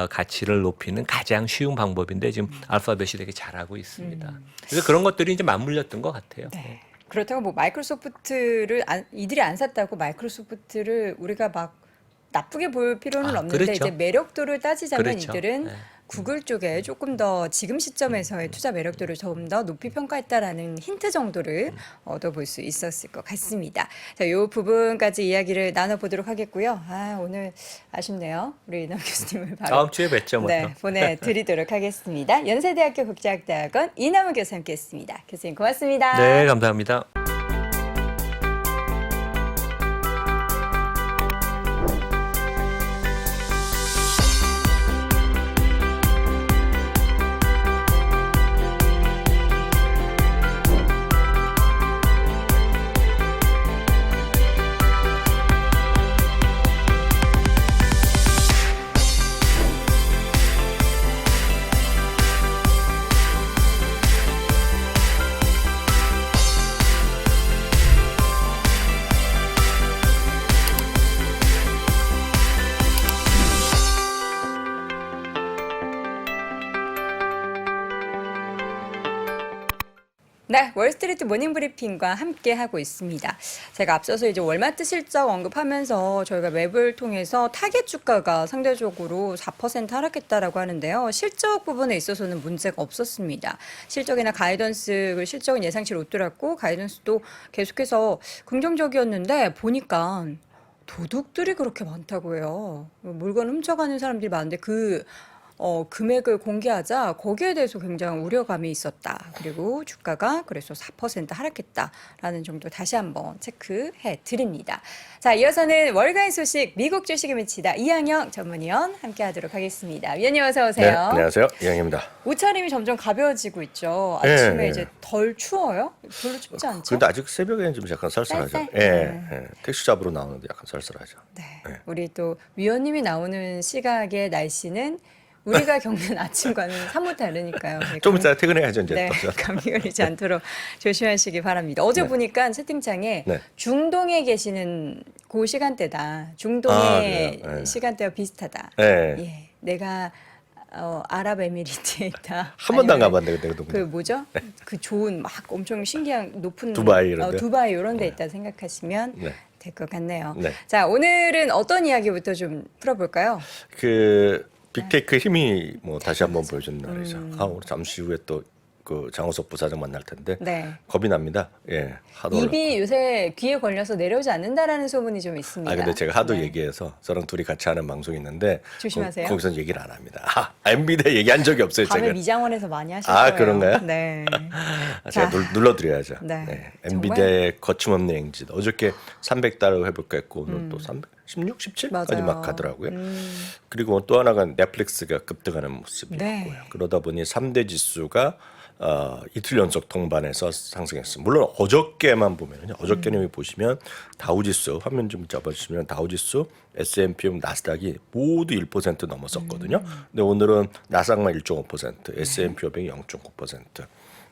가치를 높이는 가장 쉬운 방법인데 지금 알파벳이 되게 잘하고 있습니다. 그래서 그런 것들이 이제 맞물렸던 것 같아요. 네. 그렇다고 뭐 마이크로소프트를 이들이 안 샀다고 마이크로소프트를 우리가 막 나쁘게 볼 필요는 없는데 그렇죠. 이제 매력도를 따지자면 그렇죠. 이들은 네. 구글 쪽에 조금 더 지금 시점에서의 투자 매력도를 좀 더 높이 평가했다라는 힌트 정도를 얻어볼 수 있었을 것 같습니다. 자, 이 부분까지 이야기를 나눠보도록 하겠고요. 오늘 아쉽네요. 우리 이남 교수님을 바로 다음 주에 뵙죠. 뭐. 네, 보내드리도록 하겠습니다. 연세대학교 국제학대학원 이남우 교수 함께했습니다. 교수님 고맙습니다. 네, 감사합니다. 네, 월스트리트 모닝 브리핑과 함께 하고 있습니다. 제가 앞서서 이제 월마트 실적 언급하면서 저희가 웹을 통해서 타겟 주가가 상대적으로 4% 하락했다라고 하는데요. 실적 부분에 있어서는 문제가 없었습니다. 실적이나 가이던스, 실적은 예상치 못들었고 가이던스도 계속해서 긍정적이었는데 보니까 도둑들이 그렇게 많다고 해요. 물건 훔쳐가는 사람들이 많은데 금액을 공개하자 거기에 대해서 굉장히 우려감이 있었다. 그리고 주가가 그래서 4% 하락했다라는 정도 다시 한번 체크해 드립니다. 자, 이어서는 월가의 소식 미국 주식에 미치다 이항영 전문위원 함께하도록 하겠습니다. 위원님 어서 오세요. 네, 안녕하세요. 이항입니다. 옷차림이 점점 가벼워지고 있죠. 아침에 네. 이제 덜 추워요? 별로 춥지 않죠? 그런데 아직 새벽에는 좀 약간 쌀쌀하죠. 쌀쌀? 예, 네. 예. 택시 잡으러 나오는데 약간 쌀쌀하죠. 네. 네. 우리 또 위원님이 나오는 시각의 날씨는 우리가 겪는 아침과는 사뭇 다르니까요. 좀 이따 퇴근해야죠 이제. 네, 또. 감기 걸리지 않도록 조심하시기 바랍니다. 어제 네. 보니까 채팅창에 네. 중동에 계시는 그 시간대다. 중동의 그래요? 네. 시간대와 비슷하다. 예. 예, 내가 아랍에미리트에 있다. 한 번도 안 아니면 가봤는데 그때 그 뭐죠? 그 좋은 막 엄청 신기한 높은 두바이 이런 데? 두바이 이런 데 있다 생각하시면 네. 될 것 같네요. 네. 자, 오늘은 어떤 이야기부터 좀 풀어볼까요? 그 빅테크 힘이 뭐 다시 한번 보여준 날이죠. 오늘 잠시 후에 또 그 장호석 부사장 만날 텐데 네. 겁이 납니다. 예, 하도 입이 요새 귀에 걸려서 내려오지 않는다라는 소문이 좀 있습니다. 근데 제가 하도 네. 얘기해서 저랑 둘이 같이 하는 방송이 있는데 조심하세요. 거기서 얘기를 안 합니다. MB대 얘기한 적이 없어요. 밤에 제가. 미장원에서 많이 하실 아, 거예요. 그런가요? 네. 제가 자. 눌러드려야죠. 네. 네. 정말? 엔비디아의 거침없는 행진. 어저께 300달러 회복했고 오늘 또 316, 17까지 맞아요. 막 가더라고요. 그리고 또 하나가 넷플릭스가 급등하는 모습이었고요. 네. 그러다 보니 3대 지수가 이틀 연속 동반해서 상승했습니다. 물론 어저께만 보면요. 어저께는 보시면 다우지수 화면 좀 잡아주시면 다우지수, S&P, 나스닥이 모두 1% 넘었었거든요. 근데 오늘은 나스닥만 1.5%, S&P 500이 0.9%.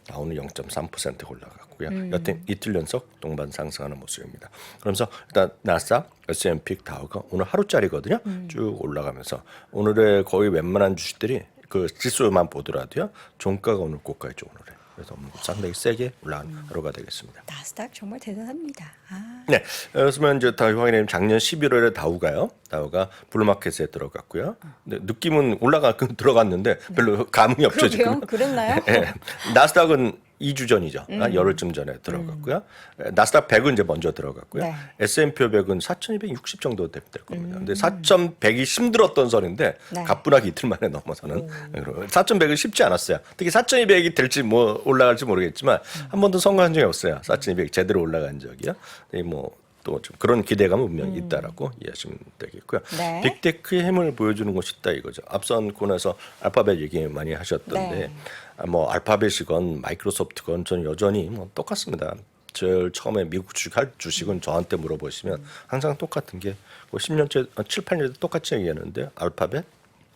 다우는 0.3% 올라갔고요. 여튼 이틀 연속 동반 상승하는 모습입니다. 그러면서 일단 나스닥, S&P, 다우가 오늘 하루짜리거든요. 쭉 올라가면서 오늘의 거의 웬만한 주식들이 그 지수만 보더라도요. 종가가 오늘 고가였죠 오늘에. 그래서 상당히 세게 올라간 하루가 되겠습니다. 나스닥 정말 대단합니다. 아. 네, 그렇으면 이제 다 확인해 작년 11월에 다우가 블루마켓에 들어갔고요. 근데 느낌은 들어갔는데 별로 감흥이 없죠 지금. 그러게요. 그랬나요? 네, 나스닥은 2주 전이죠. 열흘쯤 전에 들어갔고요. 나스닥 100은 이제 먼저 들어갔고요. 네. S&P 500은 4,260 정도 될 겁니다. 근데 4,100이 힘들었던 선인데 네. 가뿐하게 이틀 만에 넘어서는 4,100은 쉽지 않았어요. 특히 4,200이 될지 뭐 올라갈지 모르겠지만 한 번도 성공한 적이 없어요. 4,200 제대로 올라간 적이요. 또 좀 그런 기대감은 분명히 있다라고 이해하시면 되겠고요. 네. 빅테크의 힘을 보여주는 것이 있다 이거죠. 앞선 코너에서 알파벳 얘기 많이 하셨던데 네. 뭐 알파벳이건 마이크로소프트건 저는 여전히 뭐 똑같습니다. 제일 처음에 미국 주식은 저한테 물어보시면 항상 똑같은 게 10년째, 7, 8년째 똑같이 얘기하는데 알파벳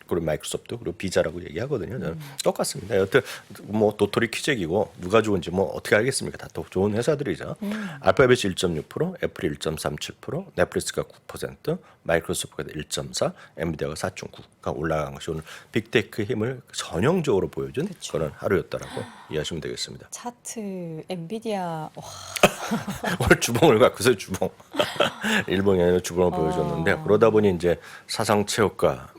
그리고 마이크로소프트 그리고 비자라고 얘기하거든요. 저는 똑같습니다. 여튼 뭐 도토리 키재기고 누가 좋은지 뭐 어떻게 알겠습니까? 다 또 좋은 회사들이죠. 알파벳이 1.6%, 애플이 1.37%, 넷플릭스가 9%, 마이크로소프트가 1.4%, 엔비디아가 4.9%가 올라간 것이 오늘 빅테크의 힘을 전형적으로 보여준 그런 하루였다라고 이해하시면 되겠습니다. 차트 엔비디아 와. 오늘 주봉을 갖고서 주봉 일본에 주봉을 보여줬는데 그러다 보니 이제 사상체육과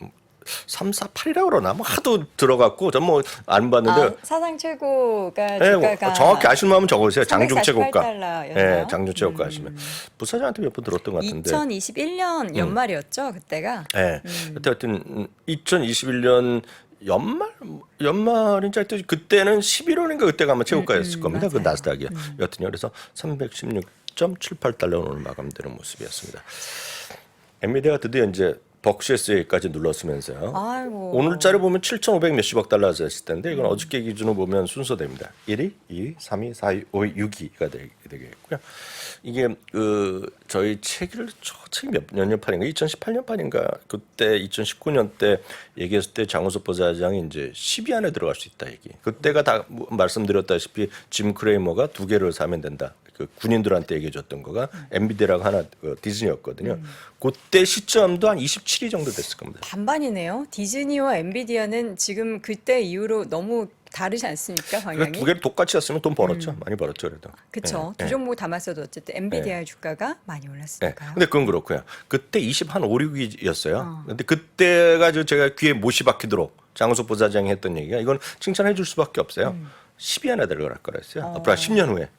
3, 4, 8이라고 그러나 뭐 하도 들어갔고 전 뭐 안 봤는데 사상 최고가 네, 주가가 정확히 아시는 마음은 적으세요. 장중체고가. $348였나요? 네, 장중체고가 하시면 부사장한테 몇 번 들었던 것 같은데. 2021년 연말이었죠 그때가. 네. 하여튼 2021년 연말인지 하여튼 그때는 11월인가 그때가 아마 최고가였을 겁니다. 그 맞아요. 나스닥이요. 여튼요. 그래서 316.78달러 오늘 마감되는 모습이었습니다. 엔비디아가 드디어 이제 벅시에스까지 눌렀으면서요. 아이고. 오늘자료 보면 7,500 몇십억 달러였을 텐데 이건 어저께 기준으로 보면 순서대입니다. 1위, 2위, 3위, 4위, 5위, 6위가 되겠고요. 이게 저희 책이 몇 년 판인가 2018년 판인가 그때 2019년 때 얘기했을 때 장우석 부사장이 이제 10위 안에 들어갈 수 있다 얘기. 그때가 다 말씀드렸다시피 짐 크레이머가 2개를 사면 된다. 그 군인들한테 얘기해줬던 거가 엔비디아랑 하나 디즈니였거든요. 그때 시점도 한 27위 정도 됐을 겁니다. 반반이네요. 디즈니와 엔비디아는 지금 그때 이후로 너무 다르지 않습니까 방향이? 두 개를 똑같이 했으면 돈 벌었죠. 많이 벌었죠, 그래도. 그렇죠. 두 종목 담았어도 어쨌든 엔비디아의 주가가 많이 네. 올랐으니까요. 근데 그건 그렇고요. 그때 20한 5, 6위였어요. 근데 그때가 제가 귀에 못이 박히도록 장우석 부사장이 했던 얘기가 이건 칭찬해 줄 수밖에 없어요. 10위 안에 들어갈 거라 했어요. 앞으로 10년 후에.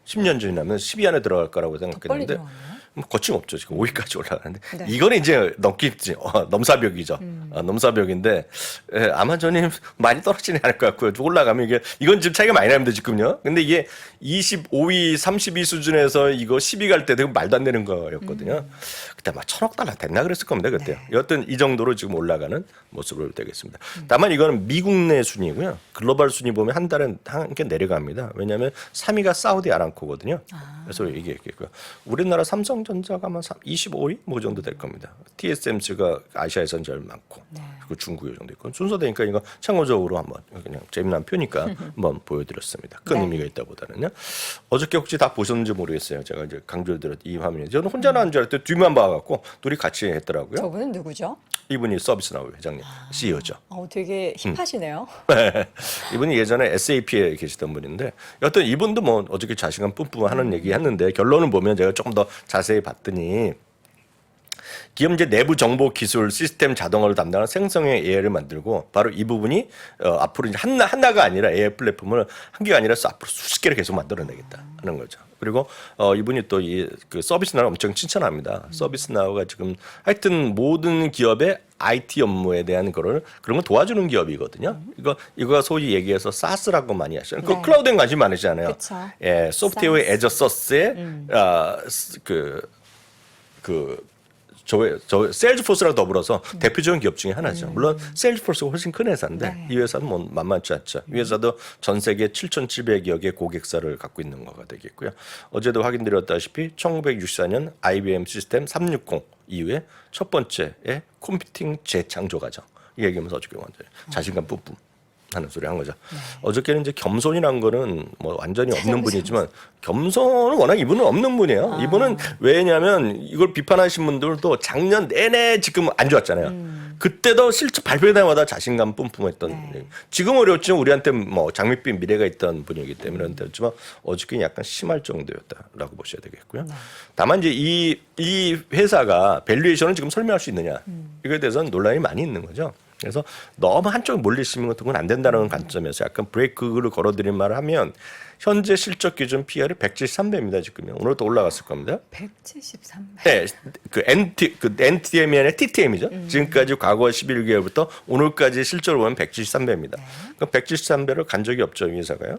10년 지나면 10위 안에 들어갈 거라고 빨리 생각했는데 들어가나요? 뭐 거침없죠. 지금 5위까지 올라가는데 네. 이거는 이제 넘기지 넘사벽이죠. 넘사벽인데 아마존이 많이 떨어지지 않을 것 같고요. 올라가면 이건 지금 차이가 많이 납니다 지금요. 근데 이게 25위, 32 수준에서 이거 10위 갈 때 되게 말도 안 되는 거였거든요. 그때 막 1,000억 달러 됐나 그랬을 겁니다 그때요. 네. 여튼 이 정도로 지금 올라가는 모습으로 되겠습니다. 다만 이거는 미국 내 순위고요. 글로벌 순위 보면 한 달에 한 개 내려갑니다. 왜냐하면 3위가 사우디 아람코거든요. 그래서 얘기했고요. 우리나라 삼성전자가 아마 25위 뭐 정도 될 겁니다. TSMC가 아시아에선 제일 많고 그리고 중국이 정도 있고 순서되니까 이거 참고적으로 한번 그냥 재미난 표니까 한번 보여드렸습니다. 큰 네. 의미가 있다보다는요. 어저께 혹시 다 보셨는지 모르겠어요. 제가 이제 강조드렸 이 화면에 저는 혼자 나온 줄 알았더니 뒤만 봐갖고 둘이 같이 했더라고요. 저분은 누구죠? 이분이 서비스나우 회장님 CEO죠. 되게 힙하시네요. 이분이 예전에 SAP에 계시던 분인데 여튼 이분도 뭐 어저께 자신감 뿜뿜 하는 얘기 했는데 결론을 보면 제가 조금 더 자세히 봤더니 기업 이제 내부 정보 기술 시스템 자동화를 담당하는 생성형 AI를 만들고 바로 이 부분이 앞으로 이제 하나가 아니라 AI 플랫폼을 한 개가 아니라 앞으로 수십 개를 계속 만들어내겠다 하는 거죠. 그리고 이분이 또 이 그 서비스나우를 엄청 칭찬합니다. 서비스나우가 지금 하여튼 모든 기업의 IT 업무에 대한 그런 걸 도와주는 기업이거든요. 이거가 소위 얘기해서 SaaS라고 많이 하시죠. 그 네. 클라우드에 관심 많으시잖아요. 그쵸. 예, 소프트웨어 SaaS. 애저 서스의 저 세일즈포스랑 더불어서 대표적인 기업 중에 하나죠. 물론 세일즈포스가 훨씬 큰 회사인데 네. 이 회사는 뭐 만만치 않죠. 이 회사도 전 세계 7,700여 개 고객사를 갖고 있는 거가 되겠고요. 어제도 확인드렸다시피 1964년 IBM 시스템 360 이후에 첫 번째의 컴퓨팅 재창조 과정. 이 얘기하면서 어저께 완전 자신감 뿜뿜 하는 소리 한 거죠. 어저께는 이제 겸손이란 거는 뭐 완전히 없는 분이지만 겸손은 워낙 이분은 없는 분이에요. 이분은 왜냐하면 이걸 비판하신 분들도 작년 내내 지금 안 좋았잖아요. 그때도 실제 발표할 때마다 자신감 뿜뿜했던 지금 어려웠지만 우리한테 뭐 장밋빛 미래가 있던 분이기 때문에 그렇지만 어저께는 약간 심할 정도였다라고 보셔야 되겠고요. 다만 이제 이 회사가 밸류에이션을 지금 설명할 수 있느냐 이거에 대해서는 논란이 많이 있는 거죠. 그래서 너무 한쪽에 몰리시면 같은 건 안 된다는 관점에서 약간 브레이크를 걸어드린 말을 하면 현재 실적 기준 PR이 173배입니다 지금요. 오늘 또 올라갔을 겁니다. 173배. 네, 그 NTM이 아니라 TTM이죠. 지금까지 과거 11개월부터 오늘까지 실적을 보면 173배입니다. 그럼 173배를 간 적이 없죠 이 회사가요.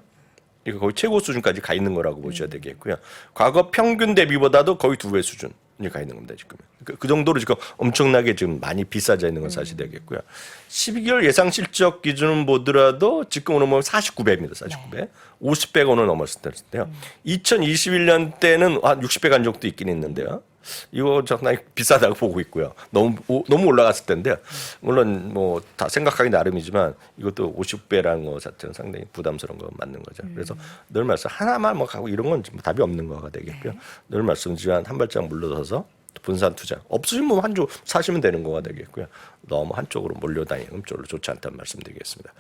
이거 거의 최고 수준까지 가 있는 거라고 보셔야 되겠고요. 과거 평균 대비보다도 거의 2배 수준이 가 있는 겁니다 지금. 그 정도로 지금 엄청나게 지금 많이 비싸져 있는 건 사실 되겠고요. 12개월 예상 실적 기준은 보더라도 지금 오늘 보면 49배입니다. 49배. 50배가 오늘 넘었을 때인데요. 2021년 때는 한 60배 간 적도 있긴 있는데요. 이거 상당히 비싸다고 보고 있고요. 너무 올라갔을 텐데요. 물론 뭐 다 생각하기 나름이지만 이것도 50배라는 거 자체는 상당히 부담스러운 거 맞는 거죠. 그래서 늘 말씀 하나만 뭐 가고 이런 건 답이 없는 거가 되겠고요. 늘 말씀드리지만 한 발짝 물러서서 분산 투자 없으시면 뭐 한쪽 사시면 되는 거가 되겠고요. 너무 한쪽으로 몰려다니는 별로 좋지 않다는 말씀드리겠습니다.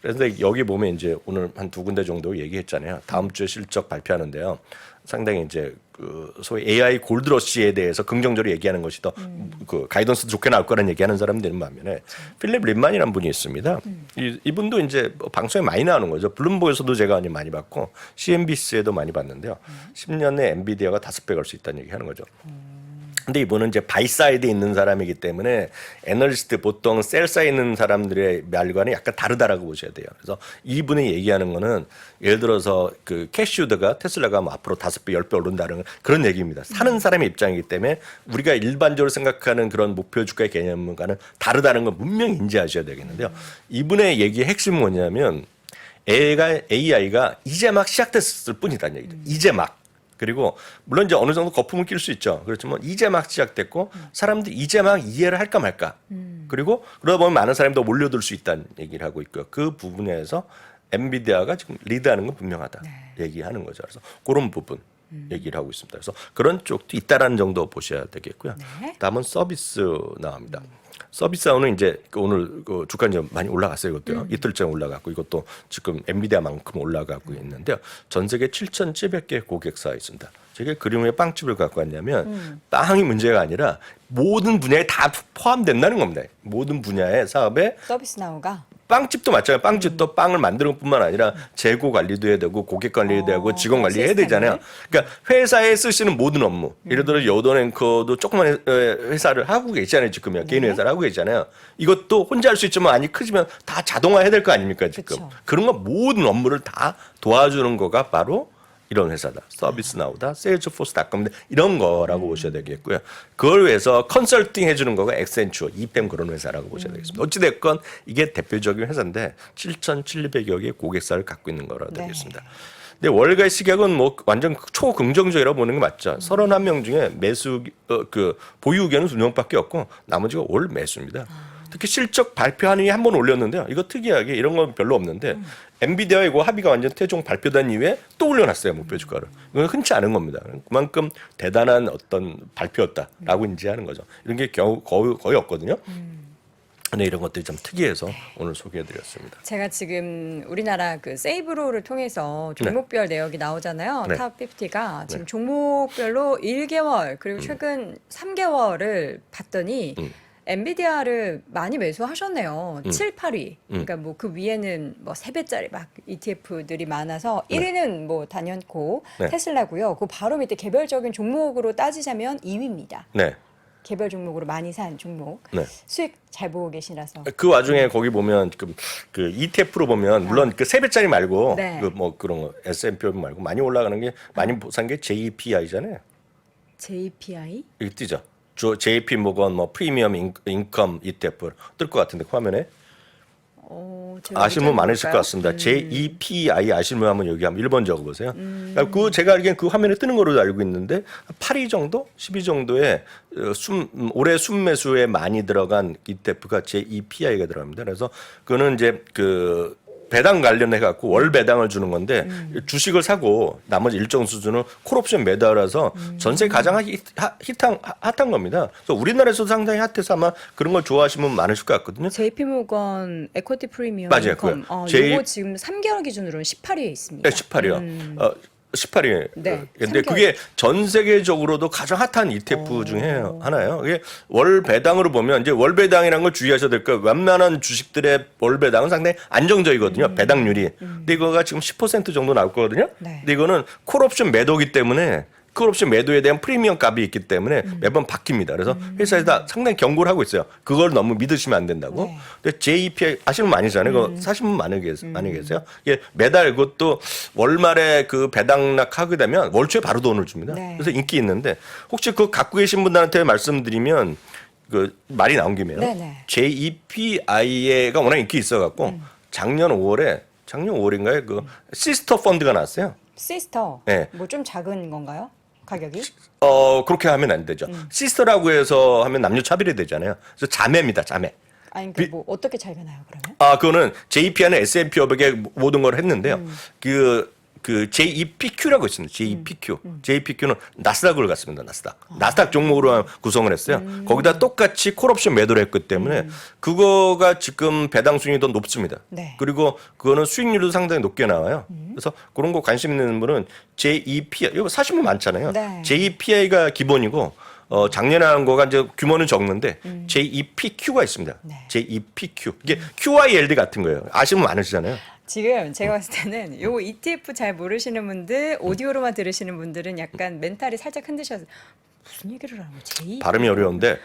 그런데 여기 보면 이제 오늘 한 2군데 정도 얘기했잖아요. 다음 주에 실적 발표하는데요. 상당히 이제 그 소위 AI 골드러시에 대해서 긍정적으로 얘기하는 것이 더 그 가이던스 좋게 나올 거라는 얘기하는 사람들은 반면에 필립 린만이라는 분이 있습니다. 이분도 이제 방송에 많이 나오는 거죠. 블룸버그에서도 제가 많이 봤고 CNBC에도 많이 봤는데요. 10년 내 엔비디아가 5배 갈 수 있다는 얘기하는 거죠. 근데 이분은 이제 바이 사이드에 있는 사람이기 때문에 애널리스트 보통 셀 사이드에 있는 사람들의 말과는 약간 다르다라고 보셔야 돼요. 그래서 이분이 얘기하는 거는 예를 들어서 그 캐시우드가 테슬라가 뭐 앞으로 5배, 10배 오른다는 그런 얘기입니다. 사는 사람의 입장이기 때문에 우리가 일반적으로 생각하는 그런 목표 주가의 개념과는 다르다는 건 분명히 인지하셔야 되겠는데요. 이분의 얘기의 핵심은 뭐냐면 AI가 이제 막 시작됐을 뿐이다는 얘기죠. 이제 막. 그리고 물론 이제 어느 정도 거품을 낄 수 있죠. 그렇지만 이제 막 시작됐고 사람들이 이제 막 이해를 할까 말까. 그리고 그러다 보면 많은 사람도 몰려들 수 있다는 얘기를 하고 있고요. 그 부분에서 엔비디아가 지금 리드하는 건 분명하다 얘기하는 거죠. 그래서 그런 부분 얘기를 하고 있습니다. 그래서 그런 쪽도 있다라는 정도 보셔야 되겠고요. 다음은 서비스 나옵니다. 서비스하고는 이제 오늘 그 주가 좀 많이 올라갔어요. 이것도요. 이틀째 올라갔고 이것도 지금 엔비디아만큼 올라가고 있는데요. 전 세계 7,700개 고객사가 있습니다. 제가 그림의 빵집을 갖고 왔냐면 빵이 문제가 아니라 모든 분야에 다 포함된다는 겁니다. 모든 분야의 사업에 서비스 나우가 빵집도 마찬가지예요. 빵집도 빵을 만드는 것뿐만 아니라 재고 관리도 해야 되고 고객 관리도 해야 되고 직원 관리해야 되잖아요. 그러니까 회사에 쓰시는 모든 업무. 예를 들어 여도앵커도 조그만 회사를 하고 계시잖아요. 지금요. 개인 회사를 하고 계시잖아요. 이것도 혼자 할 수 있지만 아니 크지만 다 자동화해야 될 거 아닙니까 지금. 그쵸. 그런 거 모든 업무를 다 도와주는 거가 바로 이런 회사다. 서비스 나우다. 세일즈포스닷컴 이런 거라고 보셔야 되겠고요. 그걸 위해서 컨설팅 해주는 거가 엑센추어, 이팸 그런 회사라고 보셔야 되겠습니다. 어찌됐건 이게 대표적인 회사인데 7,700여 개의 고객사를 갖고 있는 거라 되겠습니다. 근데 월가의 시각은 뭐 완전 초긍정적이라고 보는 게 맞죠. 31명 중에 매수 그 보유 의견은 2명밖에 없고 나머지가 올 매수입니다. 특히 실적 발표하는 한 번 올렸는데요. 이거 특이하게 이런 건 별로 없는데 엔비디아 이거 합의가 완전 최종 발표된 이후에 또 올려놨어요. 목표 주가를. 이건 흔치 않은 겁니다. 그만큼 대단한 어떤 발표였다라고 인지하는 거죠. 이런 게 거의 없거든요. 근데 이런 것들이 좀 특이해서 오늘 소개해드렸습니다. 제가 지금 우리나라 그 세이브로를 통해서 종목별 내역이 나오잖아요. 네. 탑 50가 지금 종목별로 1개월 그리고 최근 3개월을 봤더니 엔비디아를 많이 매수하셨네요. 7, 8위. 그러니까 뭐 그 위에는 뭐 3배짜리 막 ETF들이 많아서 1위는 뭐 단연코 테슬라고요. 그 바로 밑에 개별적인 종목으로 따지자면 2위입니다. 네. 개별 종목으로 많이 산 종목. 수익 잘 보고 계시라서. 그 와중에 거기 보면 그 ETF로 보면 물론 그 3배짜리 말고 네. 그 뭐 그런 거 S&P 말고 많이 올라가는 게 많이 산 게 JPI잖아요. JPI? 이게 뜨죠. JP 모건 뭐 프리미엄 인컴 ETF 뜰 것 같은데 그 화면에 제가 아시는 분 어디 많으실 것 볼까요? 같습니다. JEPI 아시는 분 한번 여기 한번 1번 적어보세요. 그 제가 알기엔 그 화면에 뜨는 거로 알고 있는데 8위 정도, 10위 정도의 올해 순매수에 많이 들어간 ETF가 JEPI가 들어갑니다. 그래서 그거는 이제 그 배당 관련해 갖고 월 배당을 주는 건데 주식을 사고 나머지 일정 수준은 콜옵션 매달아서 전세 가장 핫한 겁니다. 그래서 우리나라에서도 상당히 핫해서 아마 그런 걸 좋아하시는 분 많으실 것 같거든요. JP 모건 에쿼티 프리미엄 맞아요, 인컴. 그거요. 요거 지금 3개월 기준으로는 18위에 있습니다. 18이요. 18위. 네, 근데 3개월. 그게 전 세계적으로도 가장 핫한 ETF 중에 하나예요. 이게 월 배당으로 보면 이제 월 배당이라는 걸 주의하셔야 될 거예요. 웬만한 주식들의 월 배당은 상당히 안정적이거든요. 배당률이. 근데 이거가 지금 10% 정도 나올 거거든요. 네. 근데 이거는 콜옵션 매도기 때문에 콜옵션 매도에 대한 프리미엄 값이 있기 때문에 매번 바뀝니다. 그래서 회사에서 다 상당히 경고를 하고 있어요. 그걸 너무 믿으시면 안 된다고. 네. 근데 JEPI 아시는 분 많으시잖아요. 그거 사시는 분 많이 계세요. 이게 매달 그것도 월말에 그 배당락 하게 되면 월 초에 바로 돈을 줍니다. 네. 그래서 인기 있는데 혹시 그거 갖고 계신 분들한테 말씀드리면 그 말이 나온 김에요. 네네. JEPI가 워낙 인기 있어갖고 작년 5월인가요? 그 시스터 펀드가 나왔어요. 시스터. 네. 뭐 좀 작은 건가요? 가격이? 그렇게 하면 안 되죠. 시스터라고 해서 하면 남녀 차별이 되잖아요. 그래서 자매입니다, 자매. 아니 뭐 어떻게 차이가 나요, 그러면? 그거는 JPI는 S&P 500의 모든 걸 했는데요. 그 JEPQ라고 있습니다. JEPQ. JEPQ는 나스닥을 갔습니다. 나스닥 종목으로 구성을 했어요. 거기다 똑같이 콜옵션 매도를 했기 때문에 그거가 지금 배당 수익이 더 높습니다. 네. 그리고 그거는 수익률도 상당히 높게 나와요. 그래서 그런 거 관심 있는 분은 JEPI 이거 사시면 많잖아요. 네. JEPI가 기본이고 작년에 한 거가 이제 규모는 적는데 JEPQ가 있습니다. 네. JEPQ 이게 QILD 같은 거예요. 아시면 많으시잖아요. 지금 제가 봤을 때는 요 ETF 잘 모르시는 분들, 오디오로만 들으시는 분들은 약간 멘탈이 살짝 흔드셔서 무슨 얘기를 하는 거지? 발음이 어려운데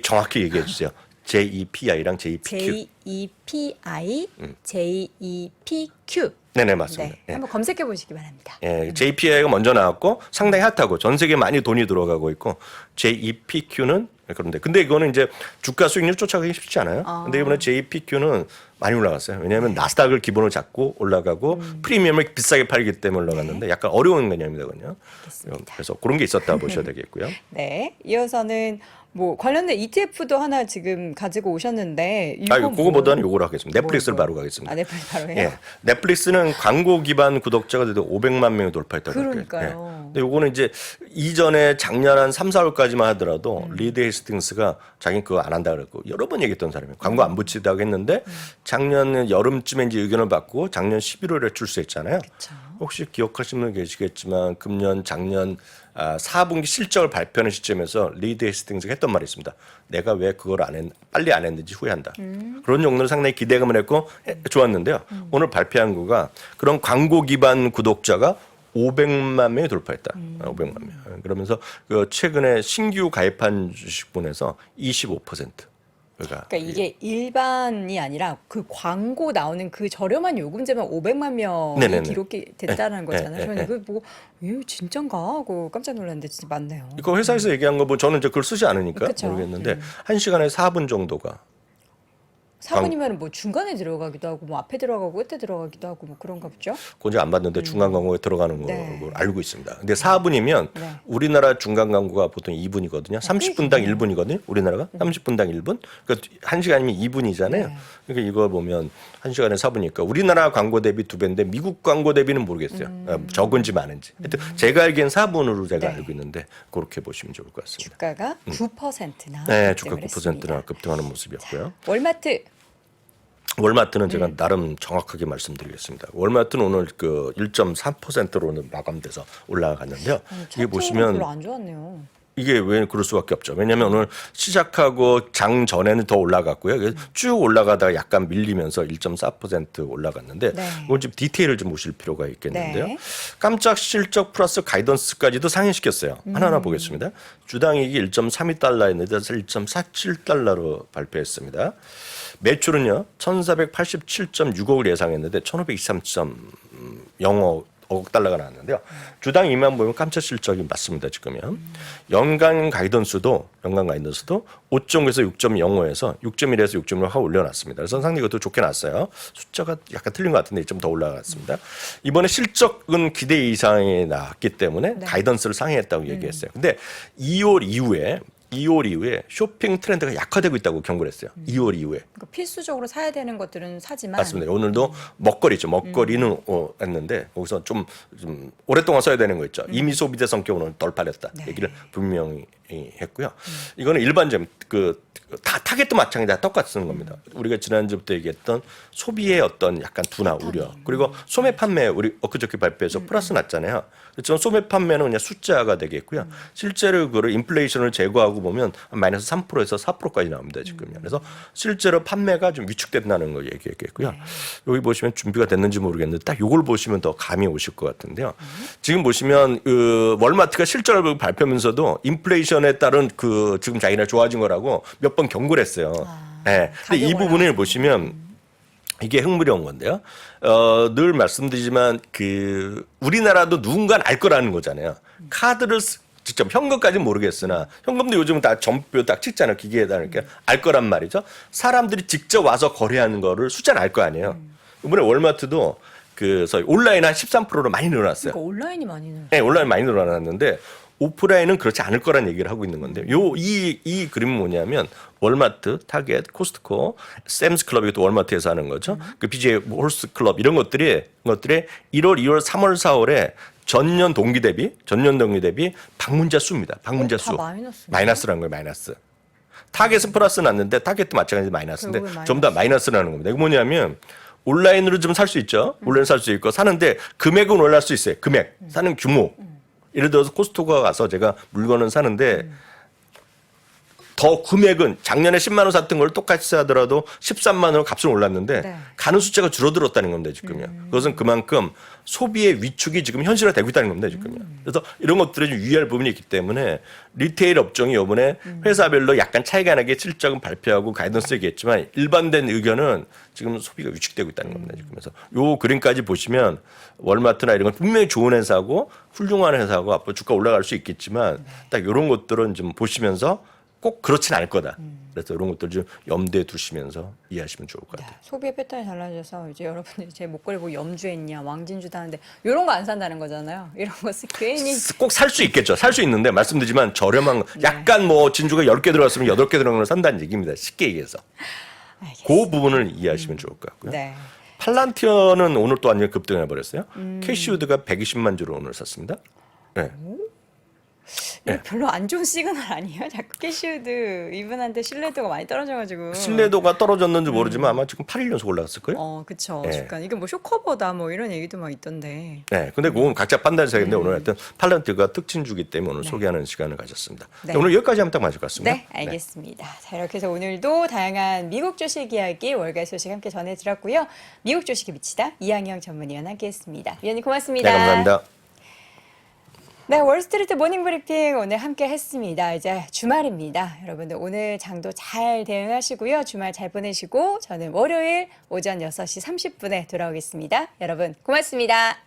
정확히 얘기해 주세요. JEPI랑 JEPQ. JEPI, JEPQ. 네네 맞습니다. 네, 예. 한번 검색해 보시기 바랍니다. 예, JPI가 먼저 나왔고 상당히 핫하고 전 세계에 많이 돈이 들어가고 있고 JEPQ는 그런데 근데 이거는 이제 주가 수익률 쫓아가기 쉽지 않아요. 근데 이번에 JEPQ는 많이 올라갔어요. 왜냐하면 나스닥을 기본으로 잡고 올라가고 프리미엄을 비싸게 팔기 때문에 올라갔는데 약간 어려운 개념이거든요. 그래서 그런 게 있었다 보셔야 되겠고요. 네, 이어서는 뭐 관련된 ETF도 하나 지금 가지고 오셨는데 그거보다는 요거로 하겠습니다. 넷플릭스를 뭐. 바로 가겠습니다. 아, 넷플릭스 바로 해요? 예, 넷플릭스는 광고 기반 구독자가 돼도 500만 명이 돌파했다고 그러니까요. 예. 근데 요거는 이제 이전에 작년 한 3, 4월까지만 하더라도 리드 헤이스팅스가 자기는 그거 안 한다 그랬고 여러 번 얘기했던 사람이에요. 광고 안 붙이다고 했는데 작년 여름쯤에 이제 의견을 받고 작년 11월에 출시했잖아요. 그쵸. 혹시 기억하시는 분 계시겠지만 작년 4분기 실적을 발표하는 시점에서 리드 헤이스팅스가 했던 말이 있습니다. 내가 왜 그걸 빨리 안 했는지 후회한다. 그런 용도로 상당히 기대감을 했고 좋았는데요. 오늘 발표한 거가 그런 광고 기반 구독자가 500만 명이 돌파했다. 500만 명. 그러면서 그 최근에 신규 가입한 주식분에서 25%. 그러니까 이게 일반이 아니라 그 광고 나오는 그 저렴한 요금제만 500만 명이 네네네. 기록이 됐다는 거잖아요. 네, 저는 네. 이거 보고 이거 진짠가 하고 깜짝 놀랐는데 진짜 맞네요. 이거 회사에서 얘기한 거 뭐 저는 이제 그걸 쓰지 않으니까 그쵸. 모르겠는데 1시간에 4분 정도가 4분이면 뭐 중간에 들어가기도 하고 뭐 앞에 들어가고 끝에 들어가기도 하고 뭐 그런가 보죠. 그건 안 봤는데 중간 광고에 들어가는 걸 네. 알고 있습니다. 근데 4분이면 네. 우리나라 중간 광고가 보통 2분이거든요. 30분당 1분이거든요. 우리나라가 30분당 1분. 그러니까 1시간이면 2분이잖아요. 네. 그러니까 이거 보면 1시간에 4분이니까 우리나라 광고 대비 2배인데 미국 광고 대비는 모르겠어요. 적은지 많은지. 하여튼 제가 알기엔 4분으로 제가 네. 알고 있는데 그렇게 보시면 좋을 것 같습니다. 주가가 9%나 네, 주가 9%나 급등하는 모습이었고요. 월마트 월마트는 제가 나름 정확하게 말씀드리겠습니다. 월마트는 오늘 그 1.3%로는 마감돼서 올라갔는데요. 이게 보시면 별로 안 좋았네요. 이게 왜 그럴 수밖에 없죠. 왜냐하면 오늘 시작하고 장 전에는 더 올라갔고요. 그래서 쭉 올라가다가 약간 밀리면서 1.4% 올라갔는데 네. 이건 좀 디테일을 좀 보실 필요가 있겠는데요. 네. 깜짝 실적 플러스 가이던스까지도 상회시켰어요. 하나하나 보겠습니다. 주당이익이 1.32달러였는데 1.47달러로 발표했습니다. 매출은요 1,487.6억을 예상했는데 1,523.0억 억 달러가 나왔는데요. 주당 2만 보면 깜짝 실적이 맞습니다. 지금은 연간 가이던스도 5.9에서 6.05에서 6.1에서 6.1로 하고 올려놨습니다. 그래서 상당히 이것도 좋게 났어요. 숫자가 약간 틀린 것 같은데 좀 더 올라갔습니다. 이번에 실적은 기대 이상이 나왔기 때문에 가이던스를 상회했다고 얘기했어요. 근데 2월 이후에 쇼핑 트렌드가 약화되고 있다고 경고를 했어요. 2월 이후에. 그러니까 필수적으로 사야 되는 것들은 사지만 맞습니다. 오늘도 먹거리죠. 먹거리는 했는데 거기서 좀 오랫동안 써야 되는 거 있죠. 이미 소비재 성격으로는 덜 팔렸다. 얘기를 분명히 했고요. 이거는 일반적인 다 타겟도 마찬가지다 똑같은 겁니다. 우리가 지난주부터 얘기했던 소비의 어떤 약간 둔화 우려 그리고 소매 판매 우리 엊그저께 발표해서 플러스 났잖아요. 그렇지만 소매 판매는 그냥 숫자가 되겠고요. 실제로 그걸 인플레이션을 제거하고 보면 마이너스 3%에서 4%까지 나옵니다. 지금요. 그래서 실제로 판매가 좀 위축된다는 걸 얘기했겠고요. 여기 보시면 준비가 됐는지 모르겠는데 딱 이걸 보시면 더 감이 오실 것 같은데요. 지금 보시면 월마트가 실적을 발표하면서도 인플레이션에 따른 지금 자기네 좋아진 거라고 몇 번 경고를 했어요. 네. 근데 이 부분을 보시면 이게 흥미로운 건데요. 늘 말씀드리지만 우리나라도 누군가는 알 거라는 거잖아요. 카드를 직접 현금까지는 모르겠으나 현금도 요즘은 다 점표 딱 찍잖아요. 기계에다 이렇게 알 거란 말이죠. 사람들이 직접 와서 거래하는 거를 숫자는 알 거 아니에요. 이번에 월마트도 온라인 한 13%로 많이 늘어났어요. 그러니까 온라인이 많이 늘어났어요. 네, 온라인 많이 늘어났는데 오프라인은 그렇지 않을 거란 얘기를 하고 있는 건데 이 그림은 뭐냐면 월마트, 타겟, 코스트코, 샘스 클럽 이것도 월마트에서 하는 거죠. 그 BJ 홀스 클럽 이런 것들이 1월, 2월, 3월, 4월에 전년 동기 대비 방문자 수입니다. 방문자 수. 마이너스라는 거예요. 마이너스. 타겟은 플러스 났는데 타겟도 마찬가지로 마이너스인데 좀 더 마이너스라는 겁니다. 이거 뭐냐면 온라인으로 좀 살 수 있죠. 온라인 살 수 있고 사는데 금액은 올라갈 수 있어요. 금액. 사는 규모. 예를 들어서 코스트코가 가서 제가 물건을 사는데 더 금액은 작년에 10만 원 샀던 걸 똑같이 사더라도 13만 원으로 값은 올랐는데 가는 숫자가 줄어들었다는 겁니다. 지금요. 그것은 그만큼 소비의 위축이 지금 현실화되고 있다는 겁니다. 지금요. 그래서 이런 것들에 좀 유의할 부분이 있기 때문에 리테일 업종이 이번에 회사별로 약간 차이가 나게 실적은 발표하고 가이던스 얘기했지만 일반된 의견은 지금 소비가 위축되고 있다는 겁니다. 지금. 그래서 요 그림까지 보시면 월마트나 이런 건 분명히 좋은 회사고 훌륭한 회사고 앞으로 주가 올라갈 수 있겠지만 딱 이런 것들은 좀 보시면서 꼭 그렇진 않을 거다. 그래서 이런 것들 좀 염두에 두시면서 이해하시면 좋을 것 같아요. 소비의 패턴이 달라져서 이제 여러분들이 제 목걸이 보고 염주했냐, 왕진주다 하는데 이런 거 안 산다는 거잖아요. 이런 것을 괜히 꼭 살 수 있겠죠. 살 수 있는데 말씀드리지만 저렴한 거 약간 진주가 10개 들어갔으면 8개 들어간 걸 산다는 얘기입니다. 쉽게 얘기해서. 알겠습니다. 그 부분을 이해하시면 좋을 것 같고요. 네. 팔란티어는 오늘 또 완전히 급등해 버렸어요. 캐시우드가 120만 주로 오늘 샀습니다. 네. 이거 별로 안 좋은 시그널 아니에요? 자꾸 캐시우드 이분한테 신뢰도가 많이 떨어져가지고. 신뢰도가 떨어졌는지 모르지만 아마 지금 8일 연속 올라갔을 거예요. 그쵸. 네. 주가 이게 뭐 쇼커보다 뭐 이런 얘기도 막 있던데. 네, 근데 그건 각자 판단사인데 오늘 하여튼 팔란티어가 특징주기 때문에 오늘 소개하는 시간을 가졌습니다. 네. 오늘 여기까지 하면 딱 맞을 것 같습니다. 네, 알겠습니다. 자, 이렇게 해서 오늘도 다양한 미국 주식 이야기 월가 소식 함께 전해드렸고요. 미국 주식에 미치다 이항영 전문위원 함께했습니다. 위원님 고맙습니다. 네, 감사합니다. 네, 월스트리트 모닝 브리핑 오늘 함께 했습니다. 이제 주말입니다. 여러분들 오늘 장도 잘 대응하시고요. 주말 잘 보내시고 저는 월요일 오전 6시 30분에 돌아오겠습니다. 여러분 고맙습니다.